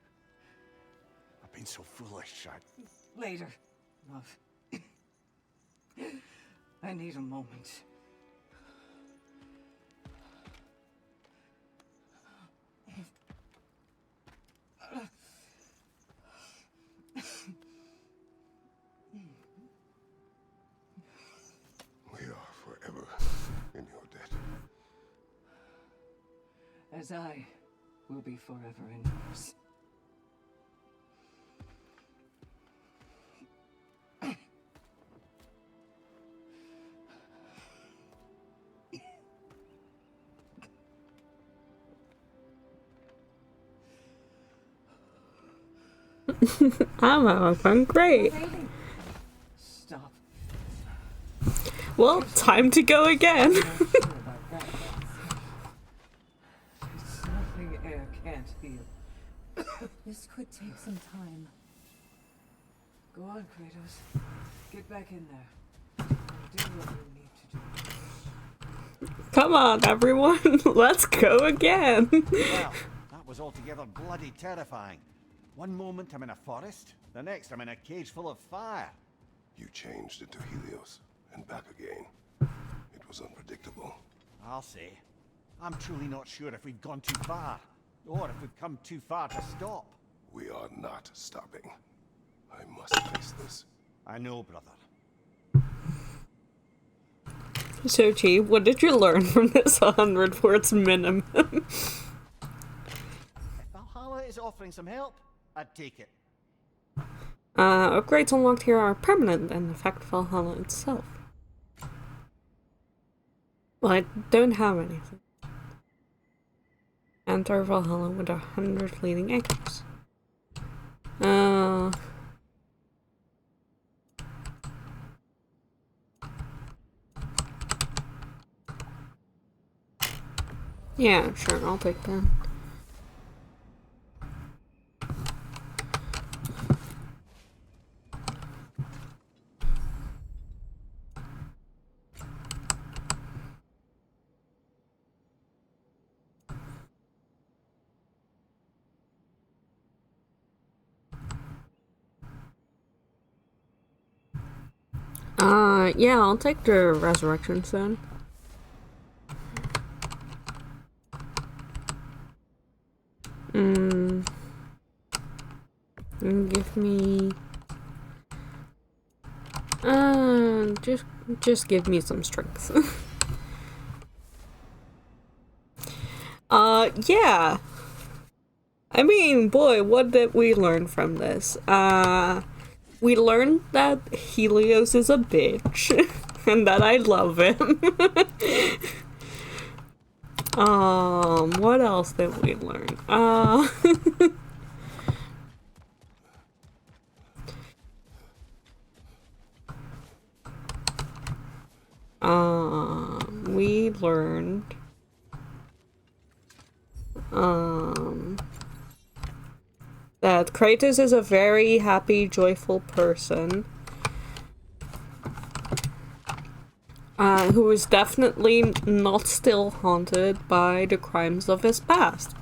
I've been so foolish. Later, love. I need a moment. We are forever in your debt. As I will be forever in yours. I'm having fun. Great. Stop. Well, time to go again. I'm not sure about that, boss. It's nothing air can't heal. This could take some time. Go on, Kratos. Get back in there. And do what you need to do. Come on, everyone. Let's go again. Well, that was altogether bloody terrifying. One moment I'm in a forest, the next I'm in a cage full of fire. You changed into Helios and back again. It was unpredictable. I'll say. I'm truly not sure if we've gone too far, or if we've come too far to stop. We are not stopping. I must face this. I know, brother. So, Chi, what did you learn from this 100 words minimum? If Valhalla is offering some help, I'd take it. Upgrades unlocked here are permanent and affect Valhalla itself. Well, I don't have anything. Enter Valhalla with 100 fleeting acres. Yeah, sure, I'll take that. Yeah, I'll take the Resurrection Stone. Give me... just give me some strength. Yeah. I mean, boy, what did we learn from this? We learned that Helios is a bitch, and that I love him. What else did we learn? We learned, that Kratos is a very happy, joyful person, who is definitely not still haunted by the crimes of his past.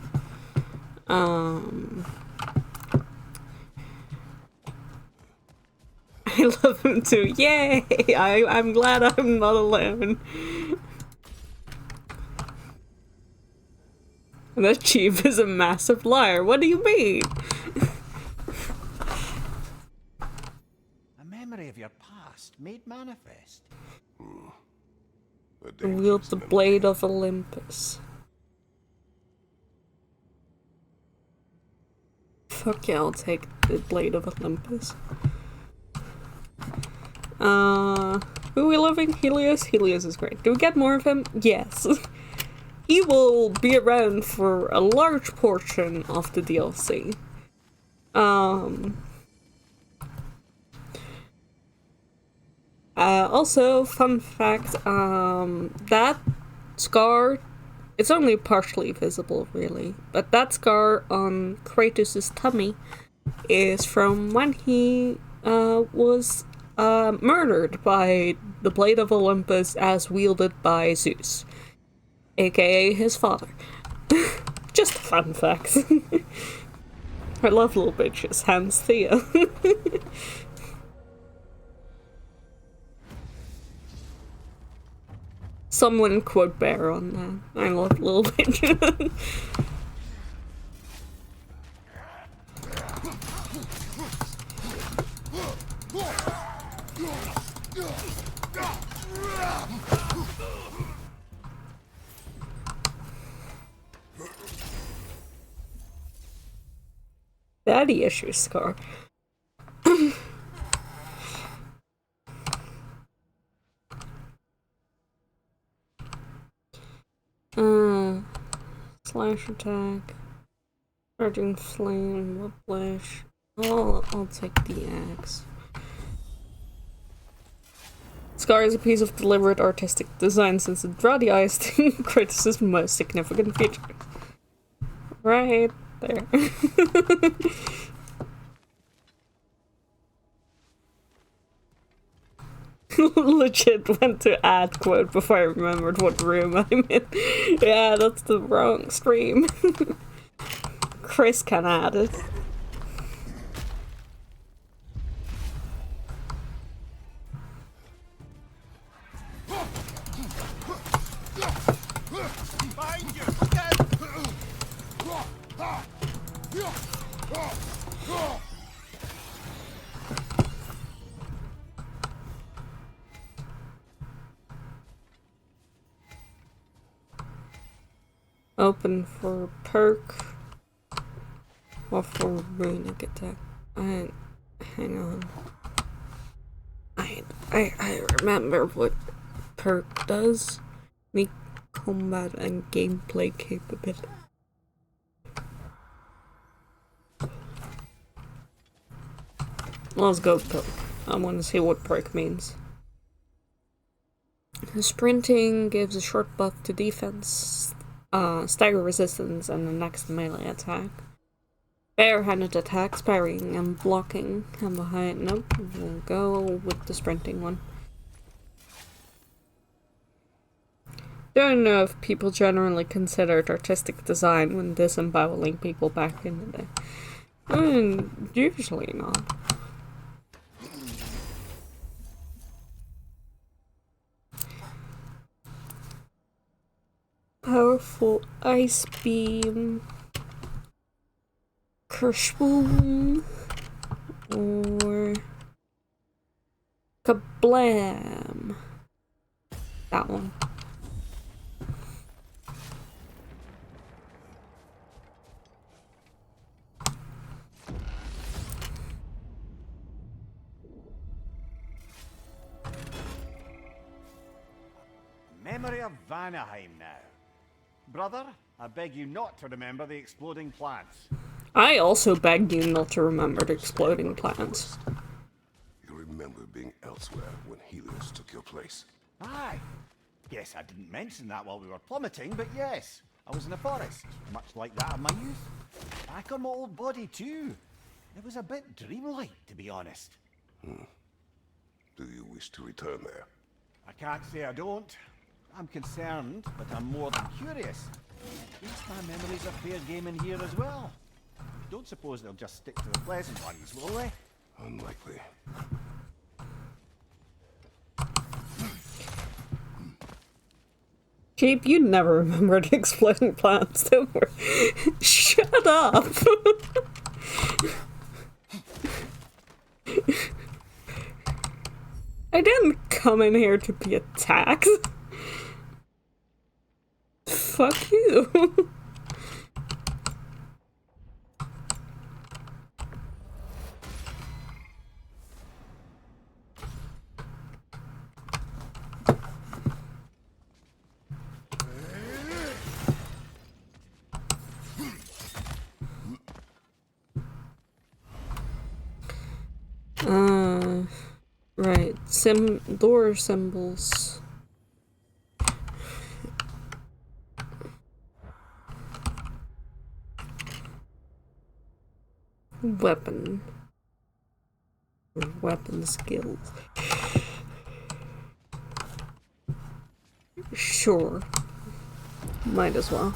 I love him too. Yay! I'm glad I'm not alone. The chief is a massive liar. What do you mean? A memory of your past made manifest. Wield the blade of Olympus. Fuck yeah, I'll take the blade of Olympus. Who are we loving? Helios? Helios is great. Do we get more of him? Yes. He will be around for a large portion of the DLC. Also, fun fact, that scar, it's only partially visible, really, but that scar on Kratos' tummy is from when he was murdered by the Blade of Olympus as wielded by Zeus, aka his father. Just a fun fact. I love little bitches, hence Thea. Someone quote Bear on that. I love little bitches. Daddy issues scar. Slash attack. Charging flame, whiplash. I'll take the axe. Scar is a piece of deliberate artistic design since it draws the eyes to Kratos' most significant feature. Right there. Legit went to add quote before I remembered what room I'm in. Yeah, that's the wrong stream. Chris can add it. Open for perk or for runic attack. Hang on. I remember what perk does. Make combat and gameplay capability. Let's go perk. I want to see what perk means. Sprinting gives a short buff to defense, stagger resistance, and the next melee attack. Barehanded attacks, parrying and blocking. And behind, nope, we'll go with the sprinting one. Don't know if people generally considered artistic design when disemboweling people back in the day. Usually not. Powerful ice beam, kershboom, or kablam. That one. Memory of Vanaheim now. Brother, I beg you not to remember the exploding plants. I also beg you not to remember the exploding plants. You remember being elsewhere when Helios took your place. Aye. Yes, I didn't mention that while we were plummeting, but yes, I was in a forest, much like that of my youth. Back on my old body too. It was a bit dreamlike, to be honest. Do you wish to return there? I can't say I don't. I'm concerned, but I'm more than curious. At least my memories are fair game in here as well. Don't suppose they'll just stick to the pleasant ones, will they? Unlikely. Jeep, you never remembered exploding plants, don't worry. Shut up! I didn't come in here to be attacked. Fuck you. Right. Door symbols. Weapon. Weapon skills. Sure. Might as well.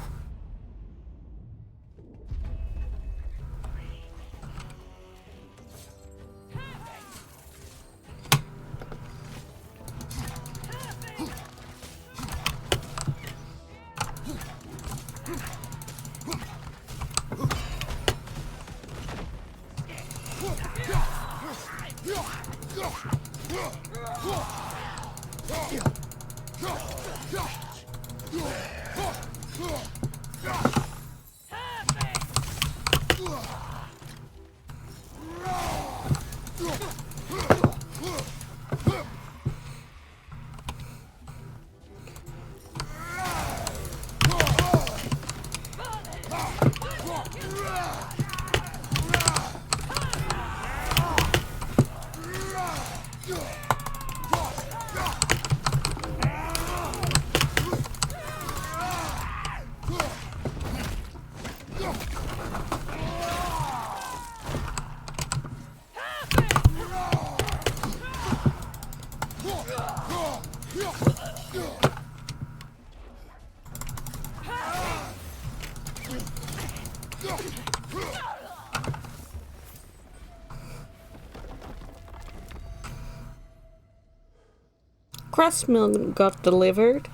Crust milk got delivered.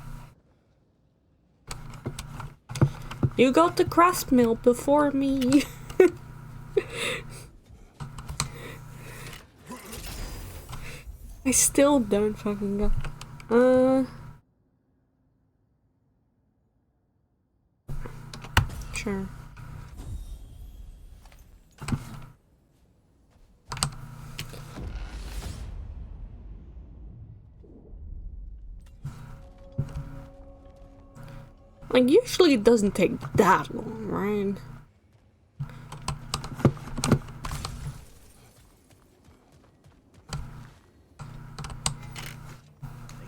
You got the crust milk before me. I still don't fucking go. Sure. Like, usually it doesn't take that long, right?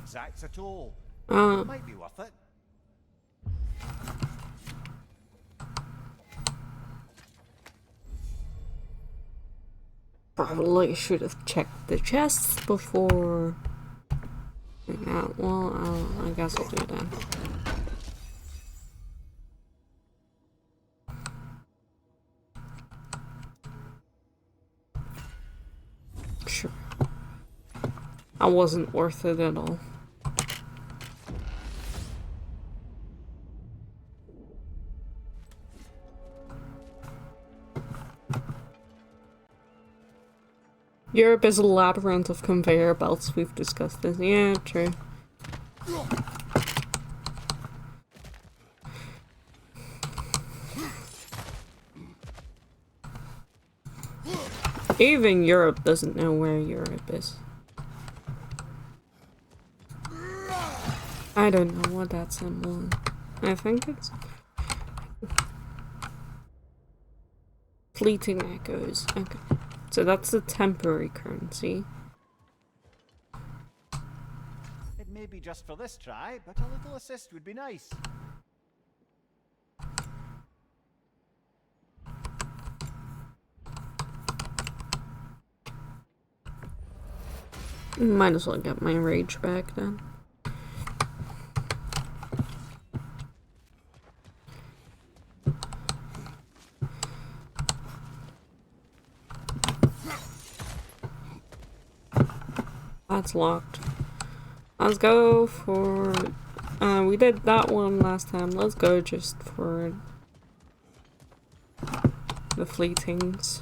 Exacts at all. Uh, Might be worth it. Probably should have checked the chests before. Yeah, well, I guess I'll do it then. Sure. That wasn't worth it at all. Europe is a labyrinth of conveyor belts. We've discussed this. Yeah, true. Even Europe doesn't know where Europe is. I don't know what that symbol is. I think it's fleeting echoes. Okay. So that's the temporary currency. It may be just for this try, but a little assist would be nice. Might as well get my rage back then. That's locked. Let's go for... we did that one last time. Let's go just for the fleetings.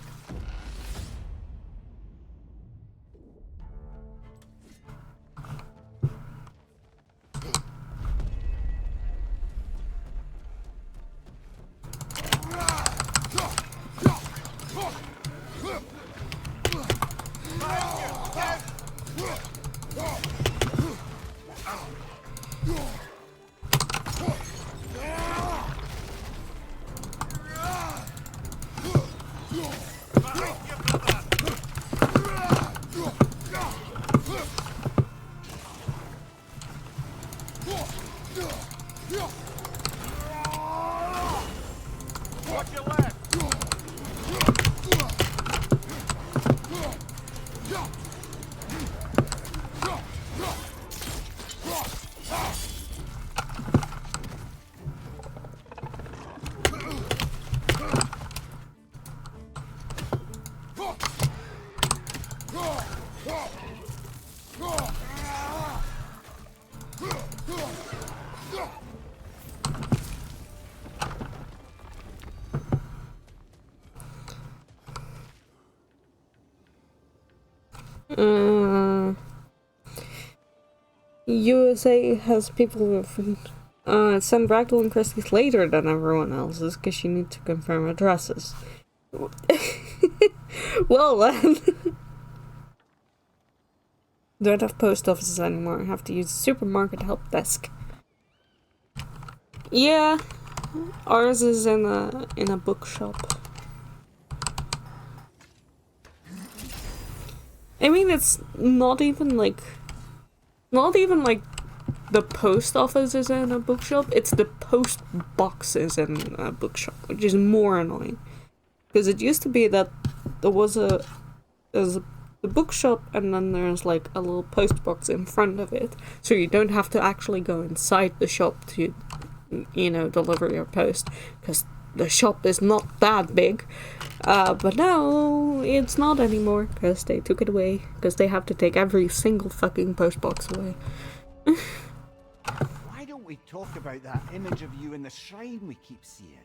USA has people who send Ragdoll and Christie's later than everyone else's because you need to confirm addresses. Well then. Don't have post offices anymore. I have to use the supermarket help desk. Yeah, ours is in a bookshop. I mean, it's not even like the post office is in a bookshop. It's the post box is in a bookshop, which is more annoying. Because it used to be that there was a the bookshop, and then there's like a little post box in front of it, so you don't have to actually go inside the shop to, you know, deliver your post, because the shop is not that big. But now it's not anymore, because they took it away, because they have to take every single fucking post box away. Why don't we talk about that image of you in the shrine we keep seeing?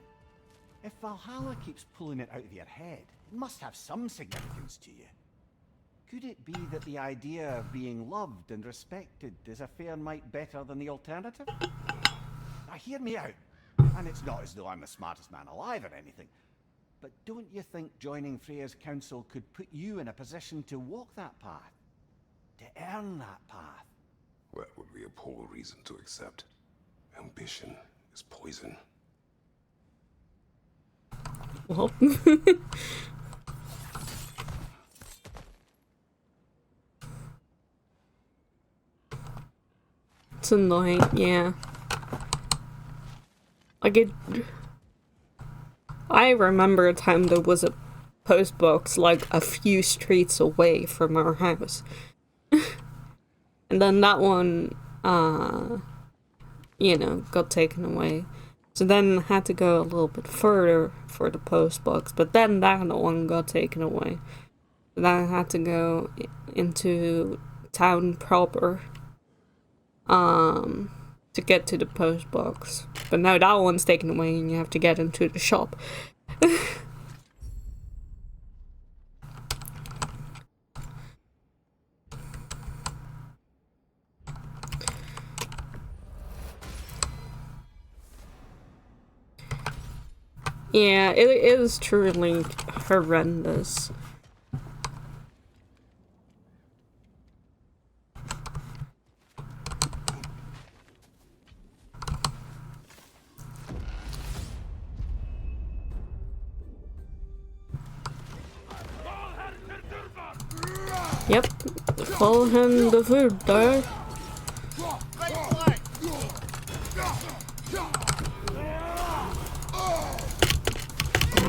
If Valhalla keeps pulling it out of your head, it must have some significance to you. Could it be that the idea of being loved and respected is a fair mite better than the alternative? Now hear me out, and it's not as though I'm the smartest man alive or anything, but don't you think joining Freya's council could put you in a position to walk that path? To earn that path? That would be a poor reason to accept. Ambition is poison. Well. It's annoying, yeah. Like I remember a time there was a post box like a few streets away from our house. And then that one, you know, got taken away. So then I had to go a little bit further for the post box, but then that one got taken away. Then I had to go into town proper, to get to the post box. But now that one's taken away and you have to get into the shop. Yeah, it is truly horrendous. Yep, follow him the food there.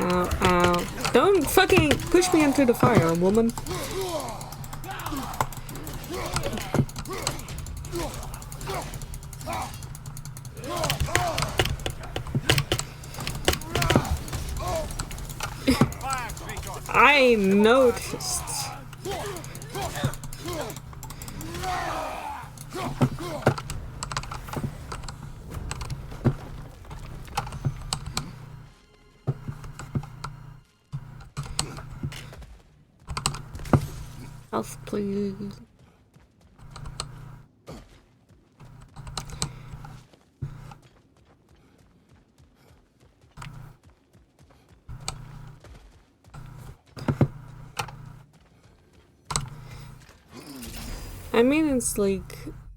Ow, ow. Don't fucking push me into the fire, woman. I noticed. Health, please. I mean, it's like,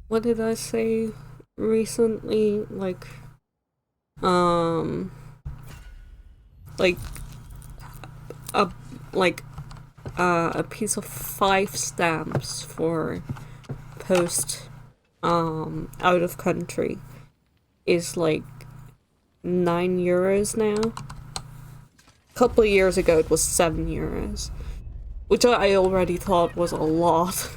what did I say recently? Like a piece of 5 stamps for post out of country is like €9 now. A couple of years ago it was €7, which I already thought was a lot.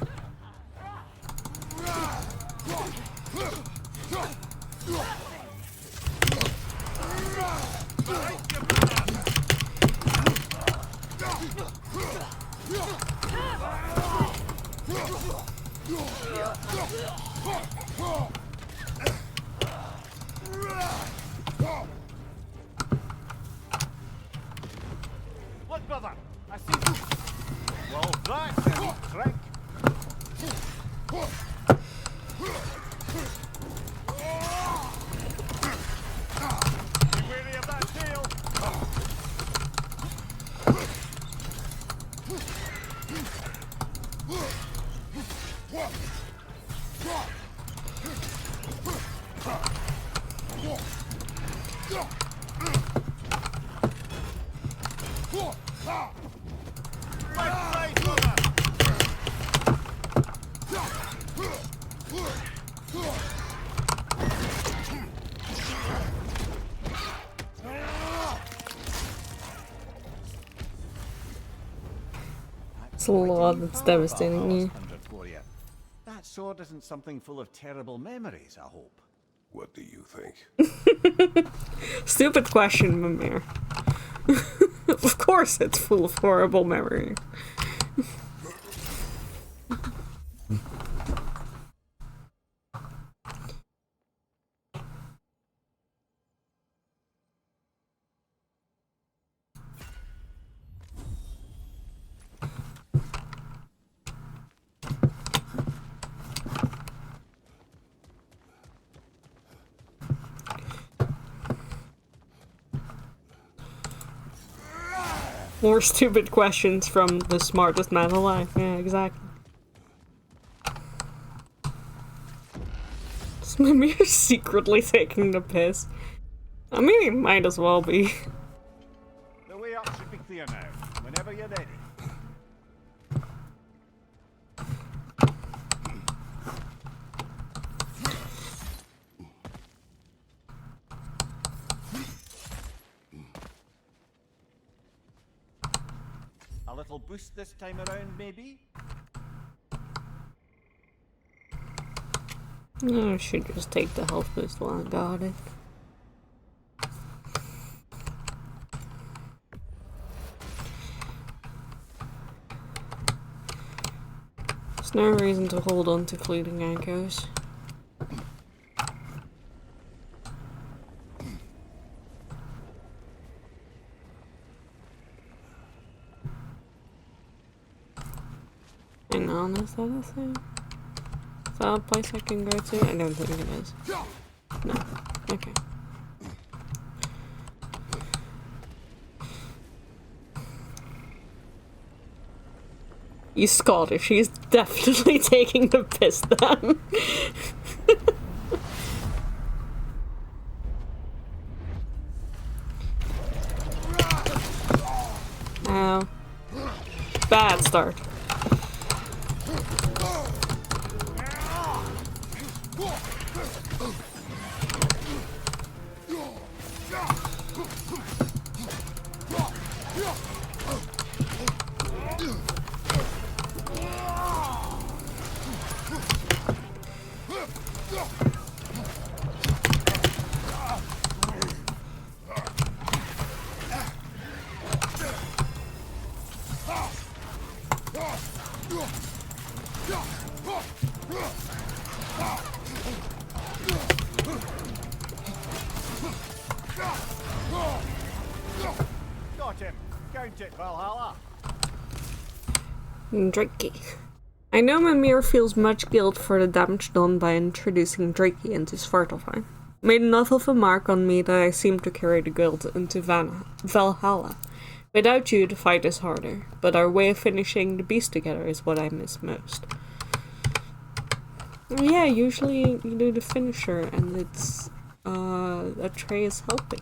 Look, brother, I see you. Well, that's a neat trick. Be wary of that tail. It's a lot that's devastating you. That sword isn't something full of terrible memories, I hope. What do you think? Stupid question, Mimir. Of course it's full of horrible memories. More stupid questions from the smartest man alive. Yeah, exactly. Is Mimir secretly taking the piss? I mean, he might as well be. The way up should be clear now. Whenever you're ready. A little boost this time around, maybe? I should just take the health boost while I got it. There's no reason to hold on to fleeting anchors. Hang on, is that a thing? Is that a place I can go to? I don't think it is. No. Okay. He's Scottish. He's definitely taking the piss then. Ow. Bad start. Got him. Count it, Valhalla. Drakey. I know Mimir feels much guilt for the damage done by introducing Drakey into Svartalfheim. Made enough of a mark on me that I seem to carry the guilt into Valhalla. Without you, the fight is harder, but our way of finishing the beast together is what I miss most. Yeah, usually you do the finisher and it's, Atreus helping.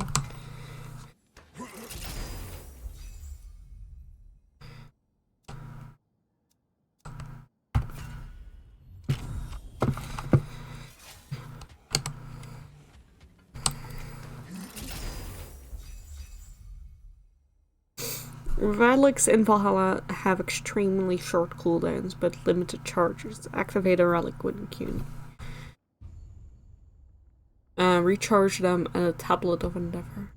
Relics in Valhalla have extremely short cooldowns, but limited charges. Activate a relic when queuing. Recharge them at a Tablet of Endeavor.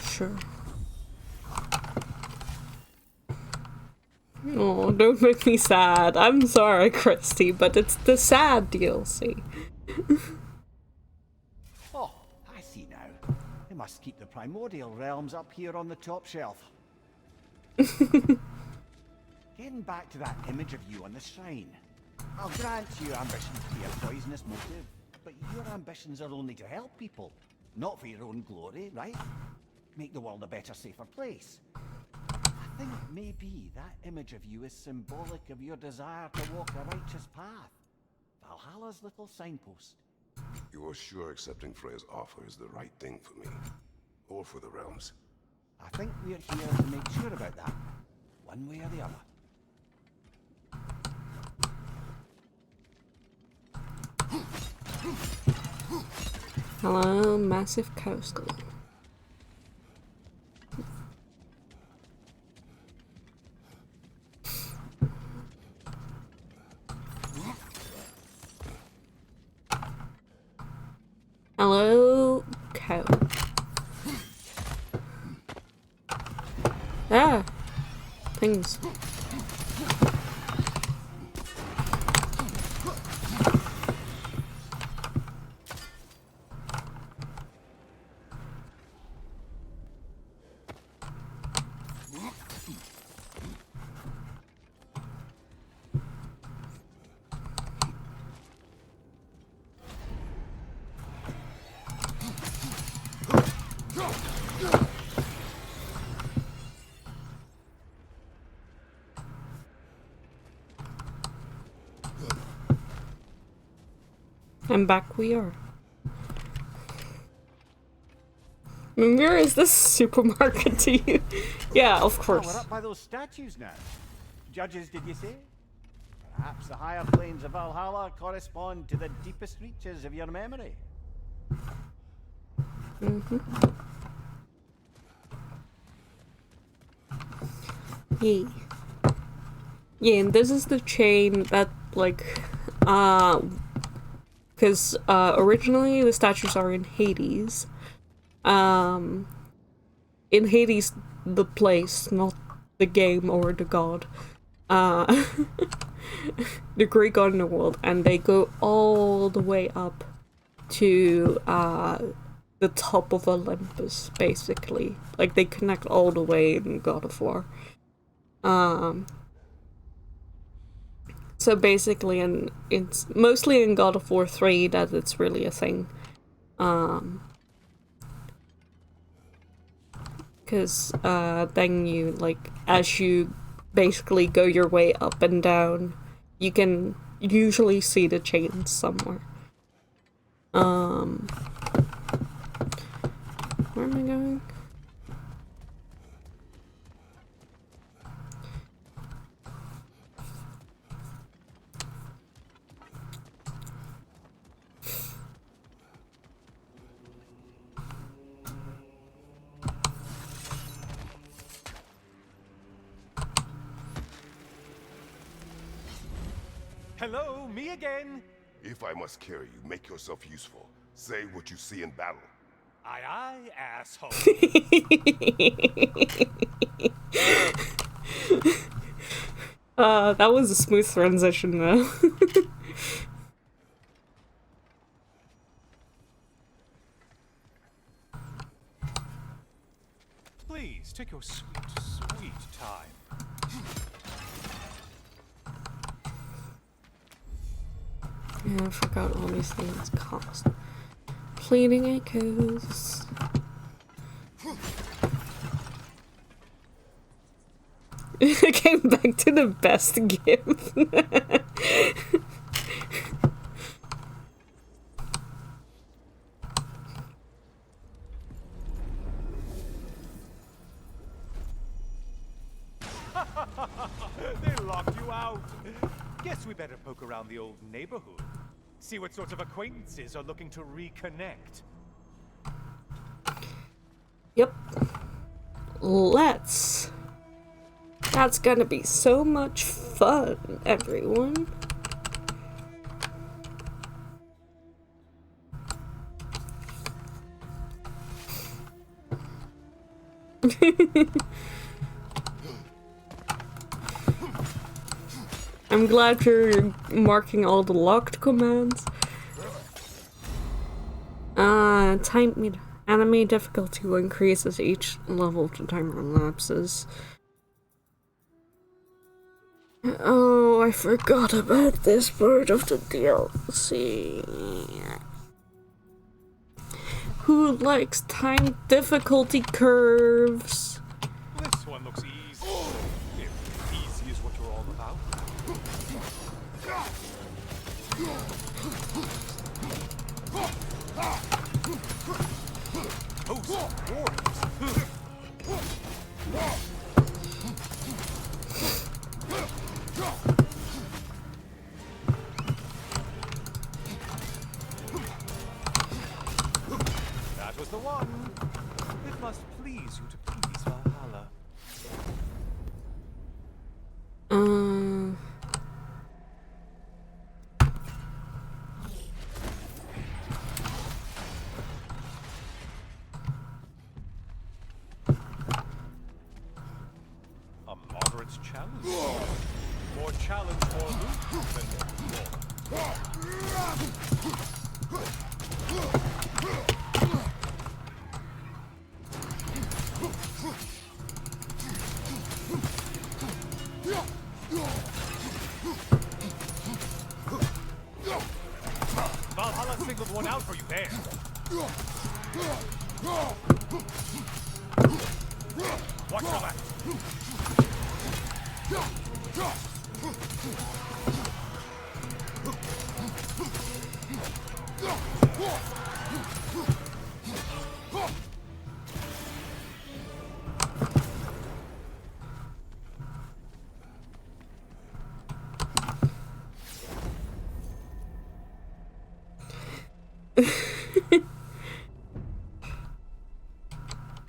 Sure. Oh, don't make me sad. I'm sorry, Christy, but it's the sad DLC. Oh, I see now. They must keep the primordial realms up here on the top shelf. Getting back to that image of you on the shrine. I'll grant you ambition to be a poisonous motive, but your ambitions are only to help people, not for your own glory, right? Make the world a better, safer place. I think maybe that image of you is symbolic of your desire to walk a righteous path. Valhalla's little signpost. You're sure accepting Freya's offer is the right thing for me? Or for the realms? I think we're here to make sure about that, one way or the other. Hello, massive cow skull. Hello, cow. Ah, things. And back we are. Where is this supermarket to you? Yeah, of Oh, course. we're up by those statues now. Judges, did you say? Perhaps the higher planes of Valhalla correspond to the deepest reaches of your memory. Yeah. Yeah, and this is the chain that, like, because originally the statues are in Hades. In Hades, the place, not the game or the god. The Greek underworld, and they go all the way up to the top of Olympus, basically. Like, they connect all the way in God of War. So basically, it's mostly in God of War 3 that it's really a thing. Because then you, like, as you basically go your way up and down, you can usually see the chains somewhere. Where am I going? Hello, me again. If I must carry you, make yourself useful. Say what you see in battle. Aye, aye, asshole. That was a smooth transition though. Please, take your sweet, sweet time. Yeah, I forgot all these things cost. Pleading echoes. I came back to the best gift. They locked you out. Guess we better poke around the old neighborhood. See what sorts of acquaintances are looking to reconnect. Yep. Let's. That's gonna be so much fun, everyone. I'm glad you're marking all the locked commands. Time meter. Enemy difficulty will increase as each level of the timer elapses. Oh, I forgot about this part of the DLC. Who likes time difficulty curves? This one looks easy. If easy is what you're all about. Host warriors. words challenge. More challenge for loot than more. Valhalla singled one out for you there. Watch your back.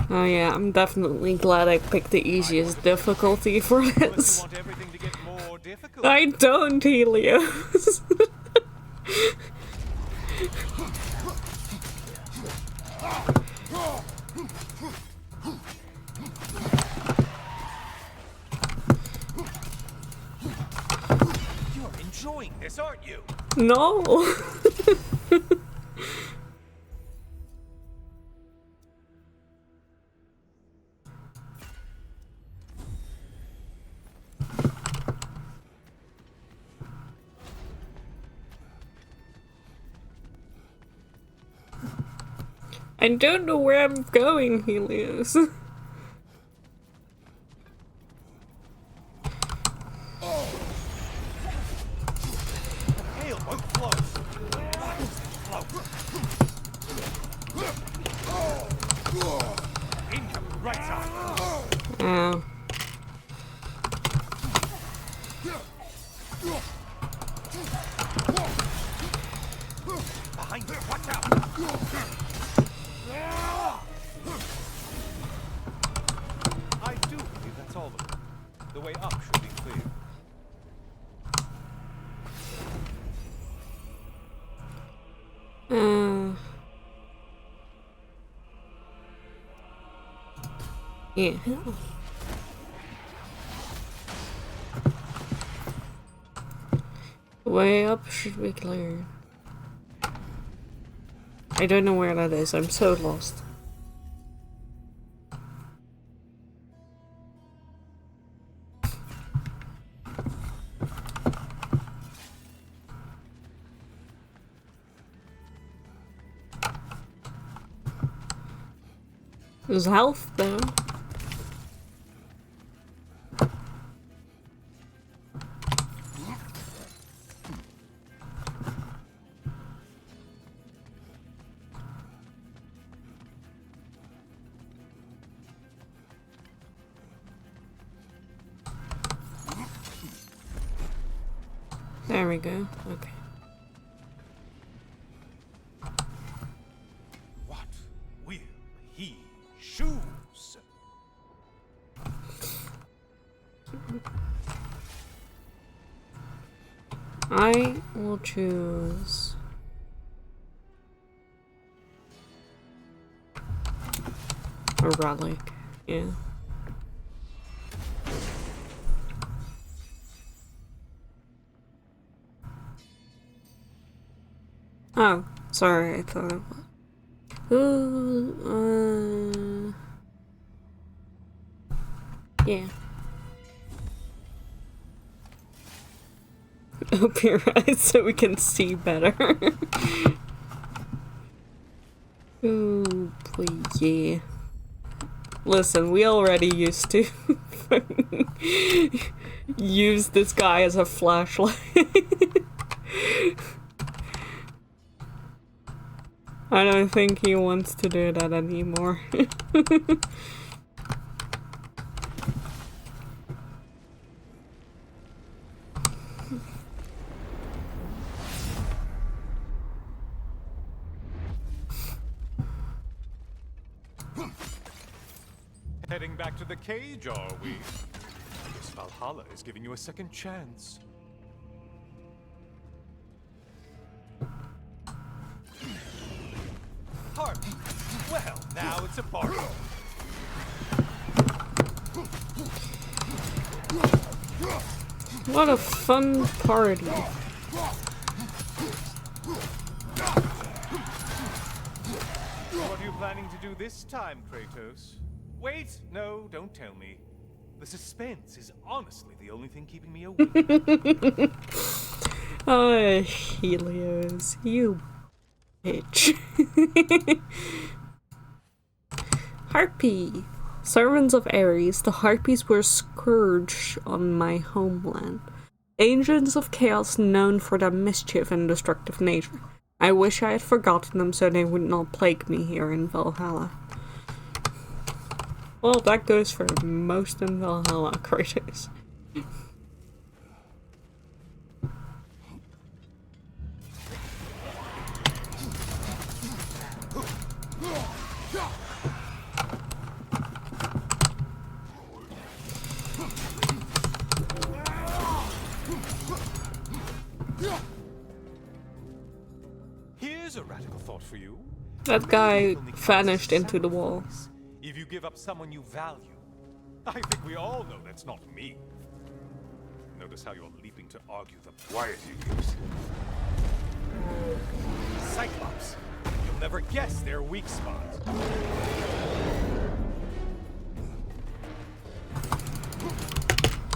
Oh yeah, I'm definitely glad I picked the easiest difficulty for this. Want everything to get more difficult. I don't, Helios. You're enjoying this, aren't you? No. I don't know where I'm going, Helios. Hail won't flow. Incoming right side. Ow. Behind you, watch out. I do believe that's all of them. The way up should be clear. Yeah. Way up should be clear. I don't know where that is, I'm so lost. There's health though. There we go. Okay. What will he choose? I will choose a relic. Yeah. Oh, sorry, I thought it was. Ooh, yeah. Open your eyes so we can see better. Ooh, please, yeah. Listen, we already used to use this guy as a flashlight. I don't think he wants to do that anymore. Heading back to the cage, are we? I guess Valhalla is giving you a second chance. Party. Well, now it's a party. What a fun party. What are you planning to do this time, Kratos? Wait, no, don't tell me. The suspense is honestly the only thing keeping me awake. Oh, Helios, you bitch. Harpy. Servants of Ares, the Harpies were scourge on my homeland. Agents of chaos known for their mischief and destructive nature. I wish I had forgotten them so they would not plague me here in Valhalla. Well, that goes for most in Valhalla, Kratos. Here's a radical thought for you. That guy vanished into the wall. If you give up someone you value, I think we all know that's not me. Notice how you're leaping to argue the Quiet, you goose. Cyclops. You'll never guess their weak spot.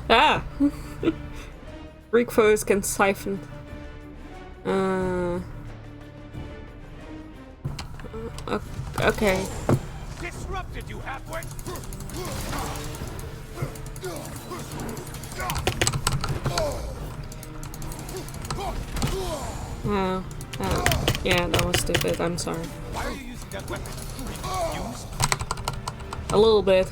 Ah! Greek foes can siphon. Okay. Disrupted you halfway. Oh, yeah, that was stupid. I'm sorry. Why are you using that weapon? Used? A little bit.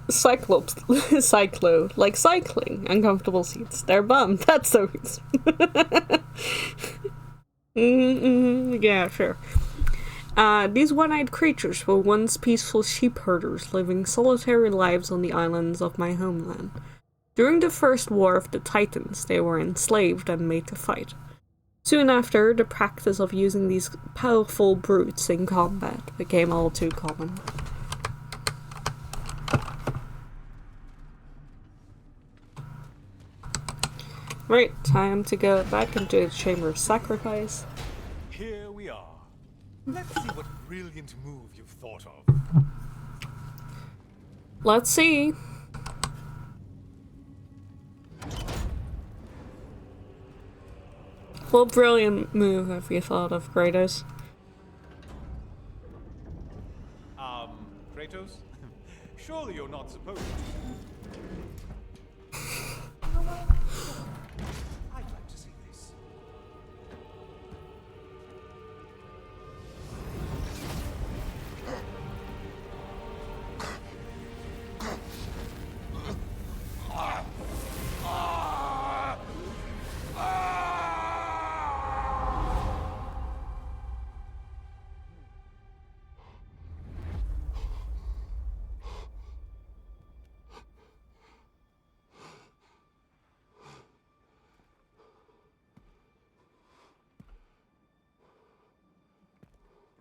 Cyclops, cyclo, like cycling, uncomfortable seats. They're bummed. That's so. Yeah, sure. These one-eyed creatures were once peaceful sheep herders living solitary lives on the islands of my homeland. During the First War of the Titans, they were enslaved and made to fight. Soon after, the practice of using these powerful brutes in combat became all too common. Right, time to go back into the Chamber of Sacrifice. Here we are. Let's see what brilliant move you've thought of. Let's see. What brilliant move have you thought of, Kratos? Kratos? Surely you're not supposed to. I'd like to see this.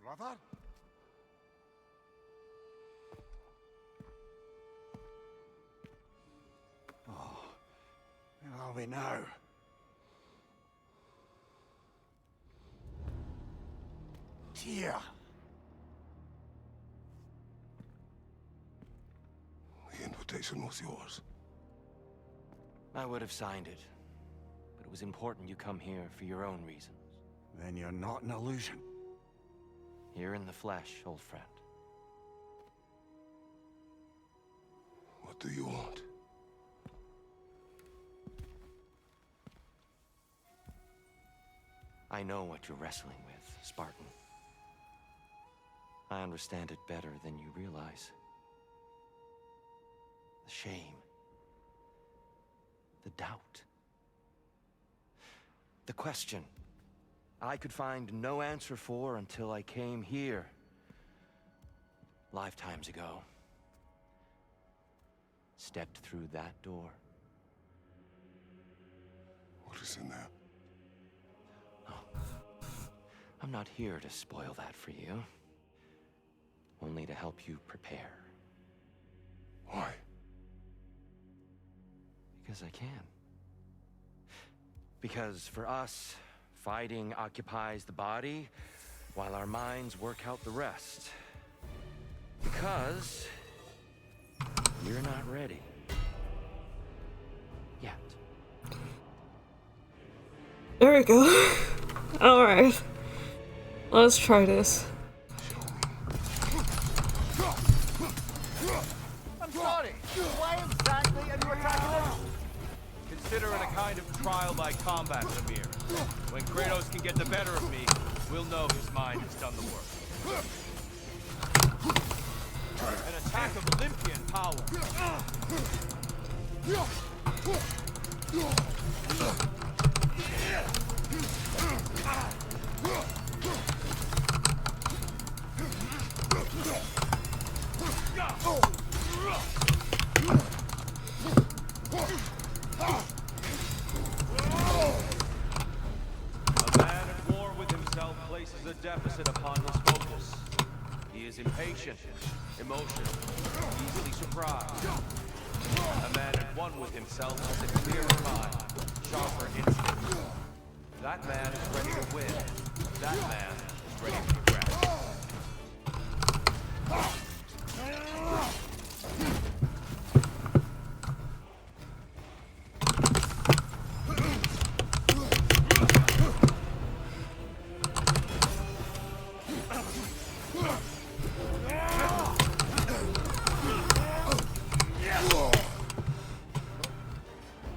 Brother? Oh, where are we now? Tyr! The invitation was yours. I would have signed it, but it was important you come here for your own reasons. Then you're not an illusion. Here in the flesh, old friend. What do you want? I know what you're wrestling with, Spartan. I understand it better than you realize. The shame. The doubt. The question I could find no answer for until I came here. Lifetimes ago. Stepped through that door. What is in there? I'm not here to spoil that for you. Only to help you prepare. Why? Because I can. Because for us, fighting occupies the body, while our minds work out the rest. Because you're not ready. Yet. There we go. Alright. Let's try this. I'm sorry. Why exactly are you attacking us? Consider it a kind of trial by combat, Lemire. When Kratos can get the better of me, we'll know his mind has done the work. An attack of Olympian power. A man at war with himself places a deficit upon his focus. He is impatient, emotional, easily surprised. A man at one with himself has a clearer mind, sharper instinct. That man is ready to win. That man is ready to progress.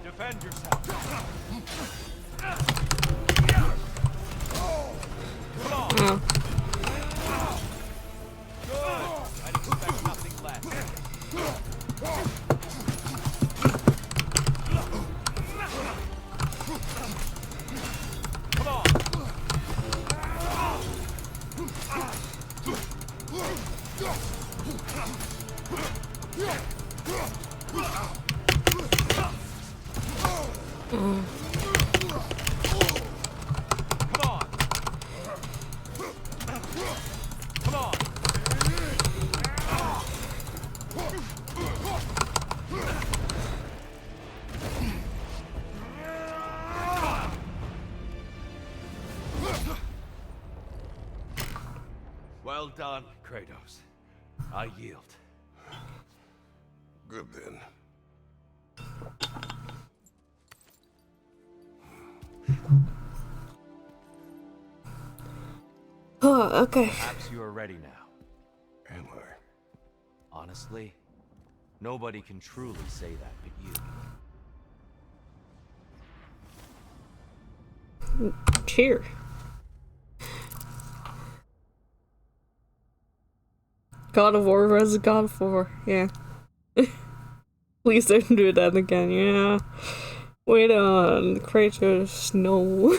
Defend yourself. Come on. Good. I'd expect nothing less. Come on. Come on. Come on. Well done, Kratos. I yield. Good then. Oh, okay. Perhaps you are ready now. Am I? Honestly, nobody can truly say that but you. Cheer. God of War versus God of War, yeah. Please don't do that again, yeah. Wait on, Kratos, no.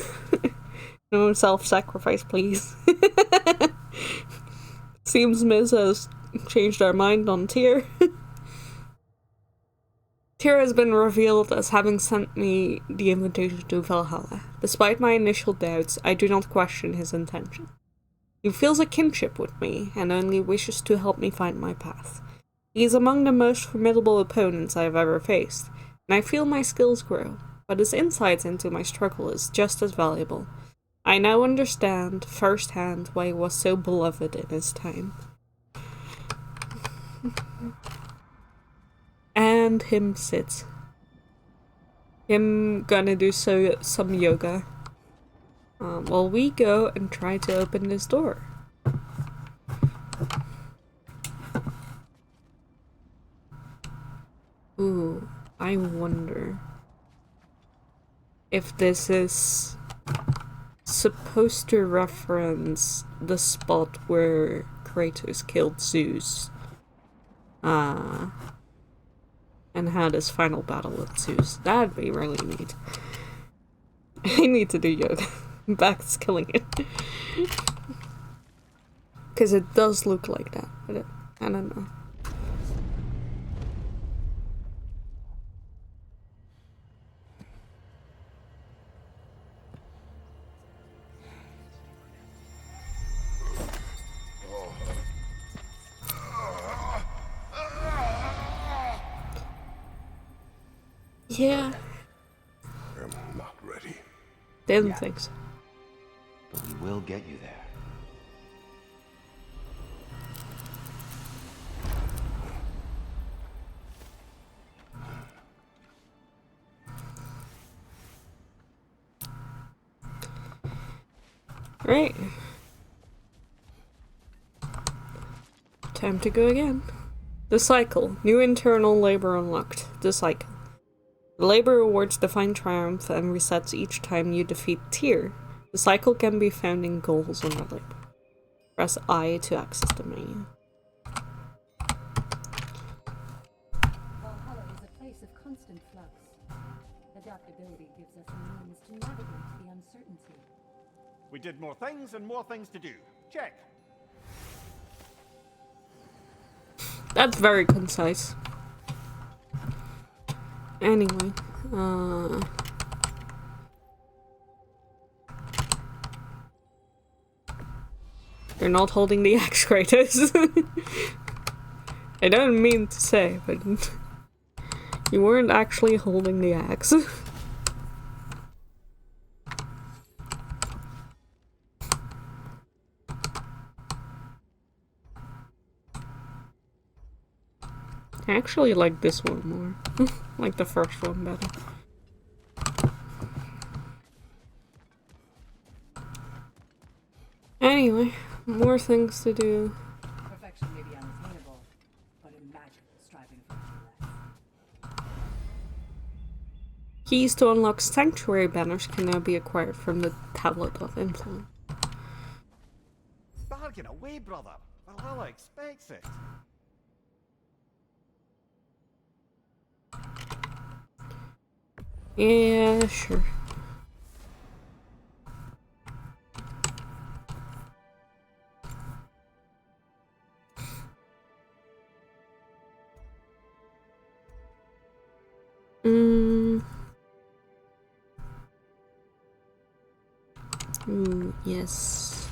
No self-sacrifice, please. Seems Miz has changed our mind on Tyr. Tyr has been revealed as having sent me the invitation to Valhalla. Despite my initial doubts, I do not question his intention. He feels a kinship with me, and only wishes to help me find my path. He is among the most formidable opponents I have ever faced, and I feel my skills grow, but his insights into my struggle is just as valuable. I now understand firsthand why he was so beloved in his time. And him sits. Him gonna do some yoga. While we go and try to open this door. Ooh, I wonder if this is supposed to reference the spot where Kratos killed Zeus. And had his final battle with Zeus. That'd be really neat. I need to do yoga. Back's killing it. Because it does look like that, but I don't know. Yeah. I'm not ready. Didn't think so. But we will get you there. Right. Time to go again. The cycle. New internal labor unlocked. The cycle. The labor rewards divine triumph and resets each time you defeat Tyr. The cycle can be found in goals under labor. Press I to access the menu. Valhalla is a place of constant flux. Adaptability gives us a means to navigate the uncertainty. We did more things and more things to do. Check. That's very concise. Anyway, You're not holding the axe, Kratos. I don't mean to say, but you weren't actually holding the axe. I actually like this one more. Like the first one better. Anyway, more things to do. Perfection may be unattainable, but imagine striving for less. Keys to unlock sanctuary banners can now be acquired from the Tablet of Influence. Bargain away, brother. Valhalla expects it. Yeah, sure. Yes.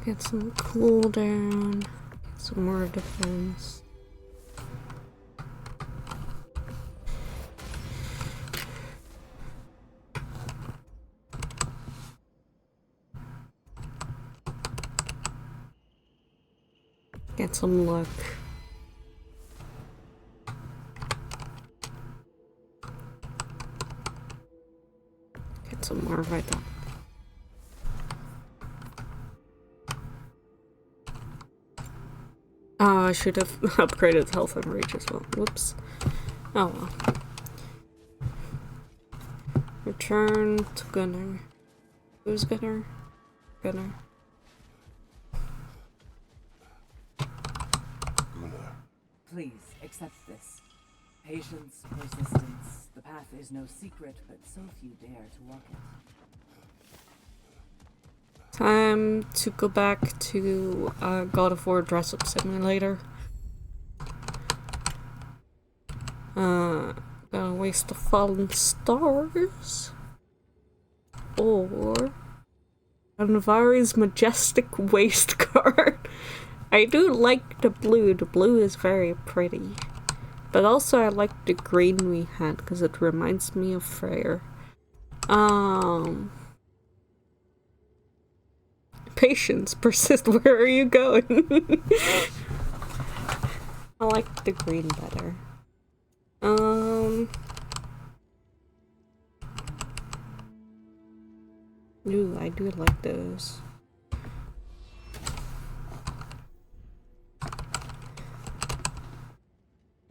Get some cooldown, get some more defense. Get some luck. Get some more vitality. Oh, I should have upgraded health and reach as well. Whoops. Oh well. Return to Gunner. Who's Gunner? Gunner. Please, accept this. Patience, persistence. The path is no secret, but so few dare to walk it. Time to go back to God of War Dress-Up Simulator. Gonna waste the fallen stars. Or Anvari's majestic waist guard. I do like the blue. The blue is very pretty. But also I like the green we had because it reminds me of Freyr. Patience, persist, where are you going? I like the green better. Ooh, I do like those.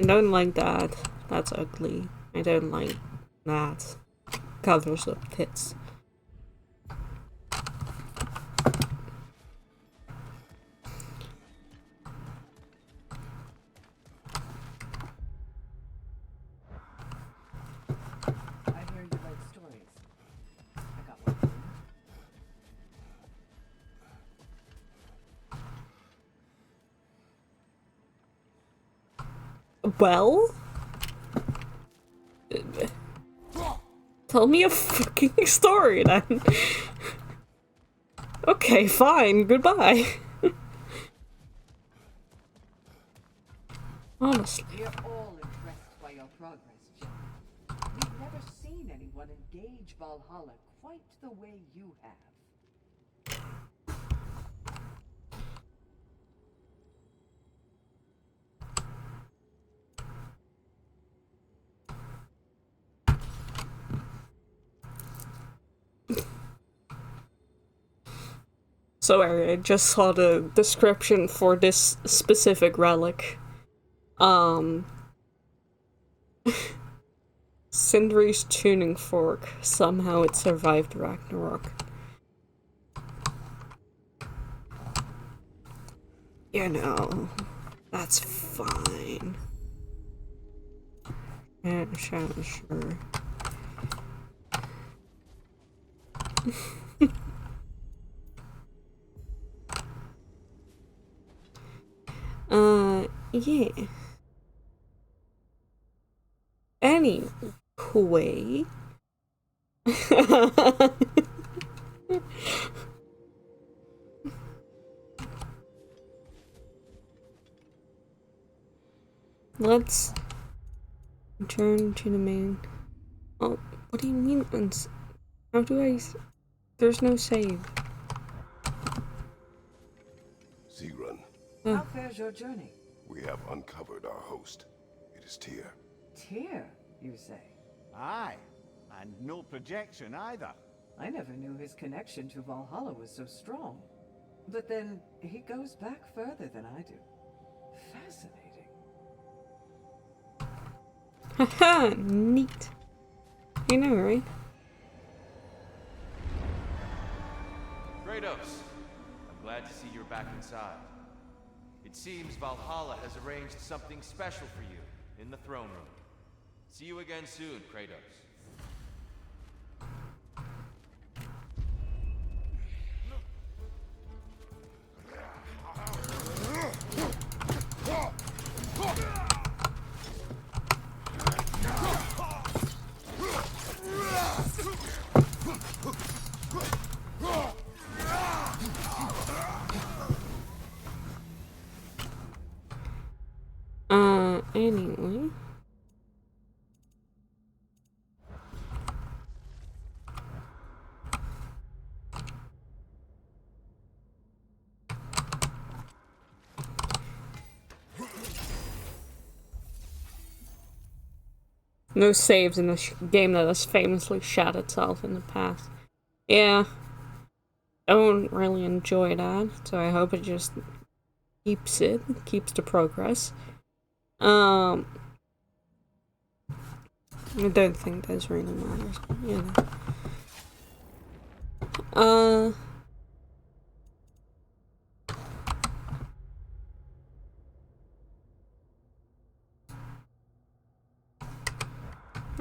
I don't like that. That's ugly. I don't like that. Covers up tits. I hear you like stories. I got one for you. Well? Tell me a fucking story then. Okay, fine, goodbye. Honestly. We are all impressed by your progress, Jim. We've never seen anyone engage Valhalla quite the way you have. So I just saw the description for this specific relic. Sindri's tuning fork. Somehow it survived Ragnarok. You know, that's fine. Yeah, sure. Yeah. Anyway. Let's return to the main. Oh, what do you mean? How do I? There's no save. Sigrun, How fares your journey? we have uncovered our host. It is Tyr. Tyr, you say? Aye, and no projection either. I never knew his connection to Valhalla was so strong. But then, he goes back further than I do. Fascinating. Haha, neat. You know, right? Kratos, I'm glad to see you're back inside. It seems Valhalla has arranged something special for you in the throne room. See you again soon, Kratos. Anyway. No saves in a game that has famously shot itself in the past. Yeah. Don't really enjoy that, so I hope it just keeps the progress. I don't think this really matters, you know.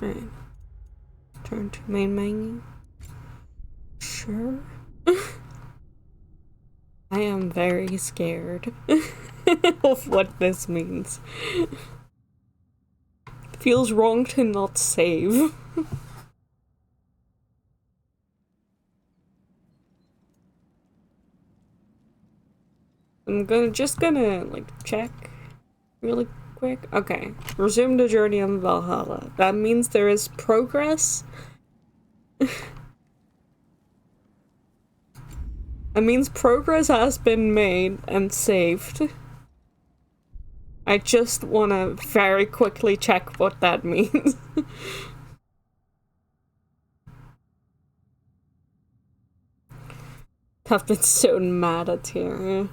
Right. Turn to main menu. Sure. I am very scared of what this means. Feels wrong to not save. I'm just gonna like check really quick. Okay, resume the journey on Valhalla. That means there is progress. That means progress has been made and saved. I just wanna very quickly check what that means. I've been so mad at here.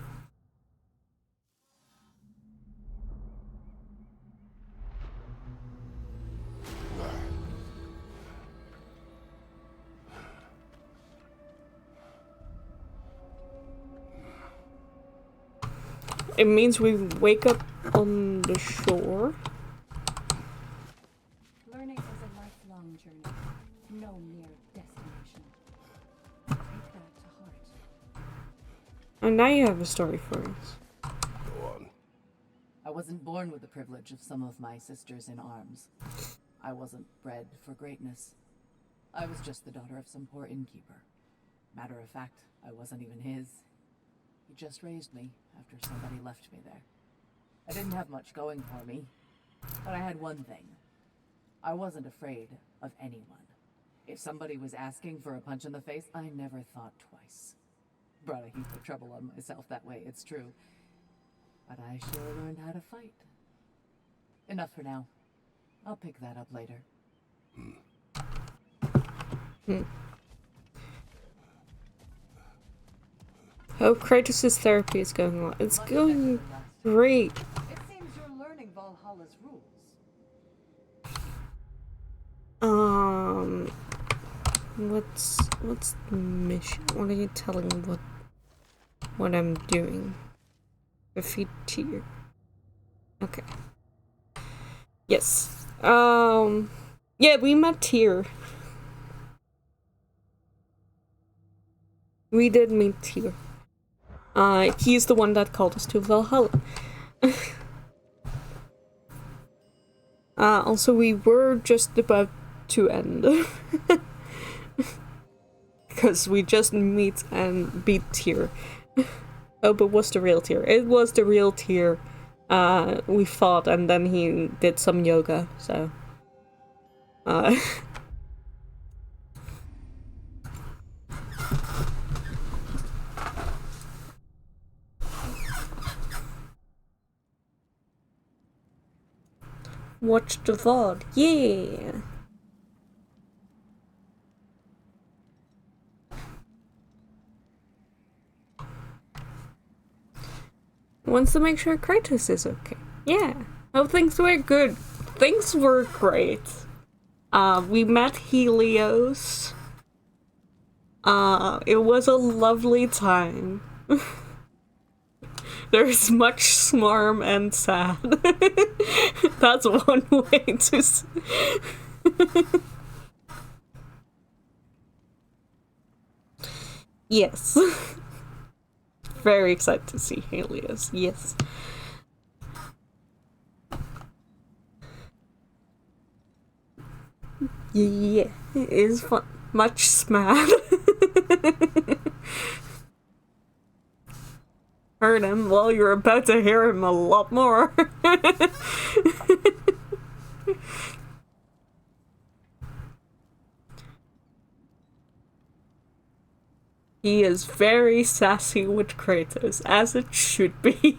It means we wake up on the shore. Learning is a lifelong journey, no mere destination. Take that to heart. And now you have a story for us. Go on. I wasn't born with the privilege of some of my sisters in arms. I wasn't bred for greatness. I was just the daughter of some poor innkeeper. Matter of fact, I wasn't even his. He just raised me after somebody left me there. I didn't have much going for me, but I had one thing. I wasn't afraid of anyone. If somebody was asking for a punch in the face, I never thought twice. Brought a heap of trouble on myself that way, it's true. But I sure learned how to fight. Enough for now. I'll pick that up later. Hope Kratos' therapy is going well. It's going great. It seems you're learning Valhalla's rules. What's the mission? What are you telling what I'm doing? Defeat Tyr. Okay. Yes. Yeah, we met Tyr. We did meet Tyr. He's the one that called us to Valhalla. Also, we were just about to end. Because we just meet and beat Tyr. Oh, but what's the real Tyr? It was the real Tyr. We fought and then he did some yoga, so... Watch the VOD, yeah! Wants to make sure Kratos is okay. Yeah. Oh, things were good. Things were great. We met Helios. It was a lovely time. There's much smarm and sad. That's one way to Yes. Very excited to see Helios. Yes. Yeah, it is fun. Much smad. Heard him. Well, you're about to hear him a lot more. He is very sassy with Kratos, as it should be.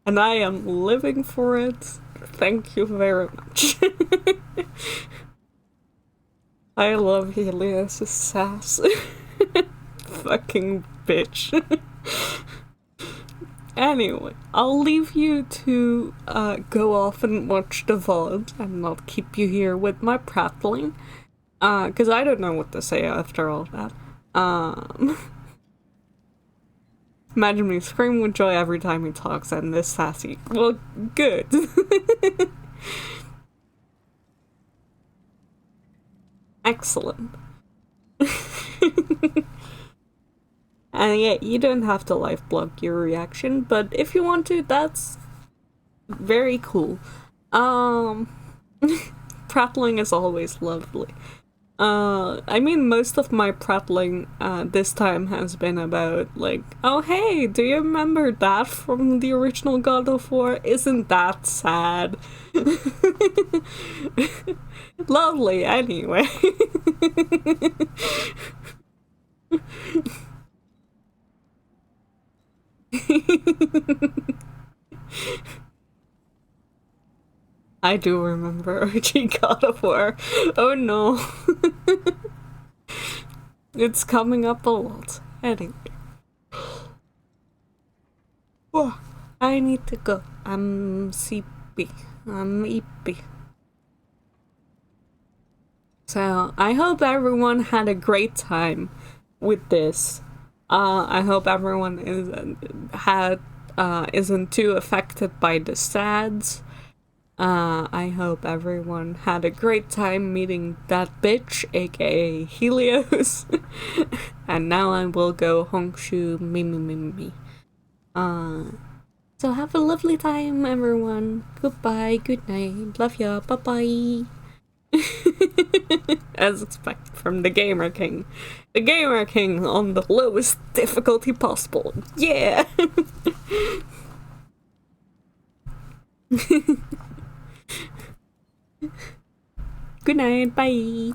And I am living for it. Thank you very much. I love Helios' sass. Fucking bitch. Anyway, I'll leave you to go off and watch the VOD and not keep you here with my prattling. Because I don't know what to say after all that. Imagine me screaming with joy every time he talks and this sassy. Well, good. Excellent. And yeah, you don't have to live blog your reaction, but if you want to, that's very cool. Prattling is always lovely. I mean, most of my prattling this time has been about, like, oh hey, do you remember that from the original God of War? Isn't that sad? Lovely, anyway. I do remember OG God of War. Oh no. It's coming up a lot. Anyway. Oh, I need to go. I'm sleepy. I'm eepy. So, I hope everyone had a great time with this. I hope everyone isn't too affected by the sads. I hope everyone had a great time meeting that bitch, aka Helios. And now I will go Hongshu me. So have a lovely time, everyone. Goodbye, good night, love ya, bye bye. As expected from the Gamer King. The Gamer King on the lowest difficulty possible. Yeah! Good night, bye!